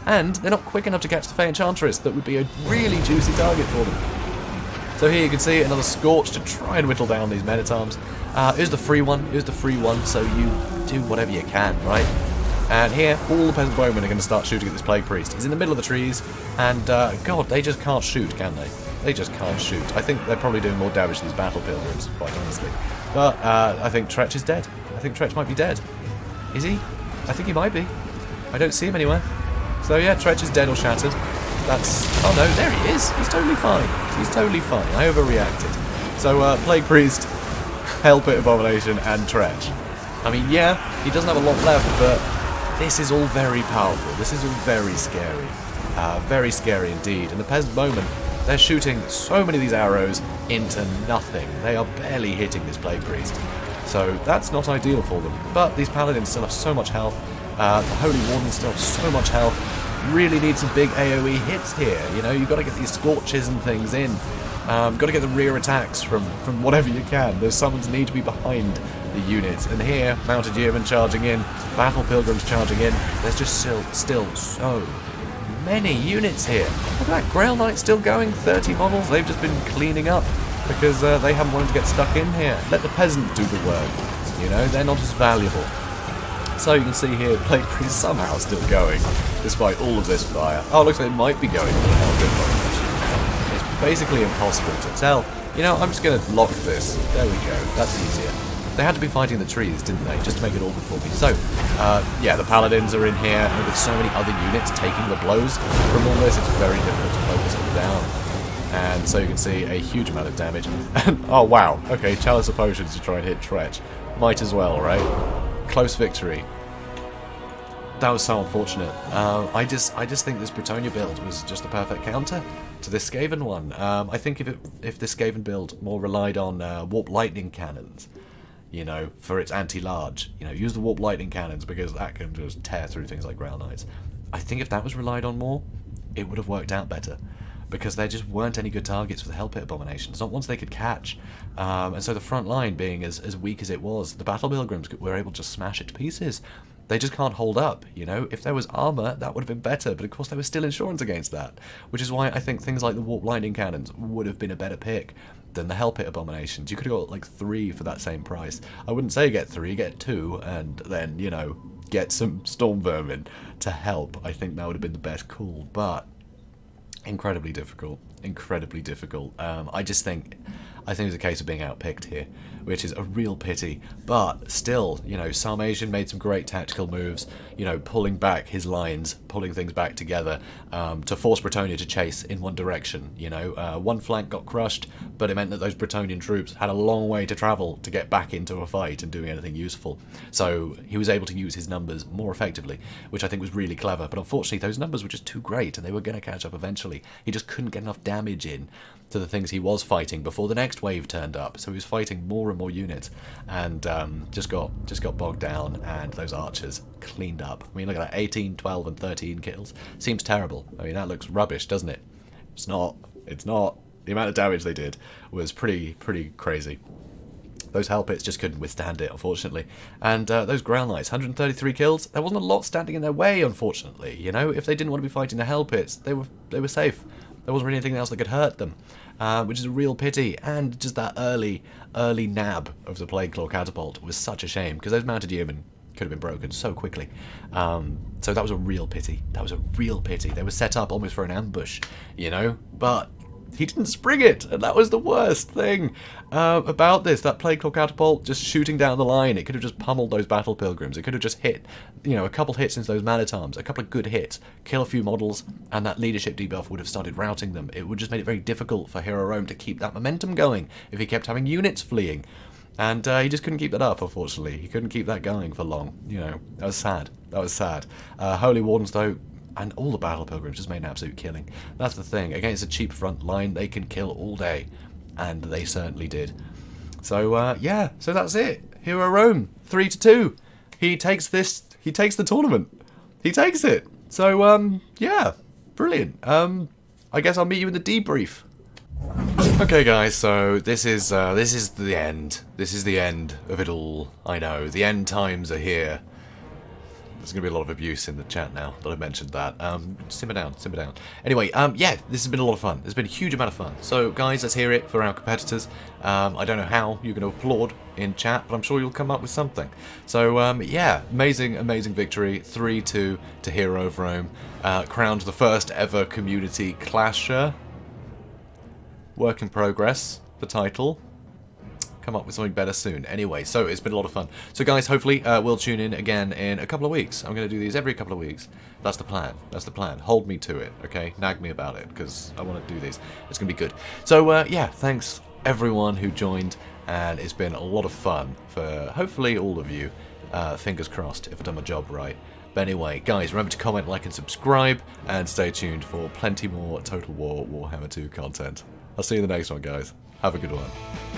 [SPEAKER 1] And they're not quick enough to catch the Fey Enchantress that would be a really juicy target for them. So here you can see another Scorch to try and whittle down these men-at-arms. Here's the free one, so you do whatever you can, right? And here, all the Peasant Bowmen are going to start shooting at this Plague Priest. He's in the middle of the trees, and God, they just can't shoot, can they? They just can't shoot. I think they're probably doing more damage to these Battle Pilgrims, quite honestly. But I think Tretch is dead. I think Tretch might be dead. Is he? I think he might be. I don't see him anywhere. So yeah, Tretch is dead or shattered. That's... Oh no, there he is. He's totally fine. He's totally fine. I overreacted. So Plague Priest, Hell Pit Abomination, and Tretch. I mean, yeah, he doesn't have a lot left, but this is all very powerful. This is all very scary. Very scary indeed. And the Peasant Bowman, They're shooting so many of these arrows into nothing. They are barely hitting this Plague Priest. So that's not ideal for them. But these Paladins still have so much health. The Holy Wardens still have so much health. Really need some big AoE hits here. You know, you've got to get these Scorches and things in. Got to get the rear attacks from whatever you can. Those summons need to be behind the units. And here, Mounted Yeomen charging in, Battle Pilgrims charging in. There's just still so many units here. Look at that, Grail Knight still going, 30 models. They've just been cleaning up because they haven't wanted to get stuck in here. Let the peasant do the work. You know, they're not as valuable. So you can see here, Plague Priest somehow still going, despite all of this fire. Oh, it looks like it might be going for a Hellpit Abomination. It's basically impossible to tell. You know, I'm just going to lock this. There we go. That's easier. They had to be fighting the trees, didn't they? Just to make it awkward for me. So, yeah, the Paladins are in here, and with so many other units taking the blows from all this, it's very difficult to focus them down. And so you can see a huge amount of damage. And, oh, wow. Okay, Chalice of Potions to try and hit Tretch. Might as well, right? Close victory. That was so unfortunate. I just think this Brettonia build was just the perfect counter to this Skaven one. I think if this Skaven build more relied on warp lightning cannons, you know, for its anti-large, you know, use the warp lightning cannons because that can just tear through things like Grail Knights. I think if that was relied on more, it would have worked out better. Because there just weren't any good targets for the Hellpit Abominations, not ones they could catch. And so the front line being as weak as it was, the Battle Pilgrims were able to just smash it to pieces. They just can't hold up, you know? If there was armor, that would have been better, but of course there was still insurance against that. Which is why I think things like the Warp Lightning Cannons would have been a better pick than the Hellpit Abominations. You could have got like 3 for that same price. I wouldn't say get 3, get 2, and then, you know, get some Storm Vermin to help. I think that would have been the best call, but incredibly difficult. Incredibly difficult. I think it's a case of being outpicked here, which is a real pity. But still, you know, Sarmatian made some great tactical moves, you know, pulling back his lines, pulling things back together to force Brettonia to chase in one direction. You know, one flank got crushed, but it meant that those Brettonian troops had a long way to travel to get back into a fight and doing anything useful. So he was able to use his numbers more effectively, which I think was really clever. But unfortunately, those numbers were just too great, and they were going to catch up eventually. He just couldn't get enough damage in to the things he was fighting before the next wave turned up. So he was fighting more and more units, and just got bogged down, and those archers cleaned up. I mean, look at that, 18, 12, and 13 kills. Seems terrible. I mean, that looks rubbish, doesn't it? It's not. It's not. The amount of damage they did was pretty crazy. Those Hellpits just couldn't withstand it, unfortunately. And those Grail Knights, 133 kills. There wasn't a lot standing in their way, unfortunately. You know, if they didn't want to be fighting the Hellpits, they were safe. There wasn't really anything else that could hurt them, which is a real pity. And just that early nab of the Plague Claw Catapult was such a shame, because those Mounted Yeomen could have been broken so quickly. So that was a real pity. That was a real pity. They were set up almost for an ambush, you know, but he didn't spring it, and that was the worst thing about this. That Plague Claw Catapult just shooting down the line, it could have just pummeled those Battle Pilgrims. It could have just hit, you know, a couple hits into those Man-at-Arms, a couple of good hits, kill a few models, and that leadership debuff would have started routing them. It would just made it very difficult for Hero Rome to keep that momentum going if he kept having units fleeing. And he just couldn't keep that up, unfortunately. He couldn't keep that going for long, you know. That was sad. That was sad. Holy Wardens, though, and all the Battle Pilgrims just made an absolute killing. That's the thing. Against a cheap front line, they can kill all day. And they certainly did. So, yeah. So that's it. Hero Rome, 3-2. He takes this. He takes the tournament. He takes it. So, yeah. Brilliant. I guess I'll meet you in the debrief. Okay, guys. So this is the end. This is the end of it all. I know. The end times are here. There's going to be a lot of abuse in the chat now that I mentioned that. Simmer down, simmer down. Anyway, yeah, this has been a lot of fun. There's been a huge amount of fun. So, guys, let's hear it for our competitors. I don't know how you're going to applaud in chat, but I'm sure you'll come up with something. So, yeah, amazing, amazing victory. 3-2 to Hero of Rome. Crowned the first ever community clasher. Work in progress, the title. Come up with something better soon. Anyway, so it's been a lot of fun. So guys, hopefully we'll tune in again in a couple of weeks. I'm going to do these every couple of weeks. That's the plan. That's the plan. Hold me to it, okay? Nag me about it, because I want to do these. It's going to be good. So, yeah, thanks everyone who joined, and it's been a lot of fun for hopefully all of you. Fingers crossed if I've done my job right. But anyway, guys, remember to comment, like, and subscribe, and stay tuned for plenty more Total War Warhammer 2 content. I'll see you in the next one, guys. Have a good one.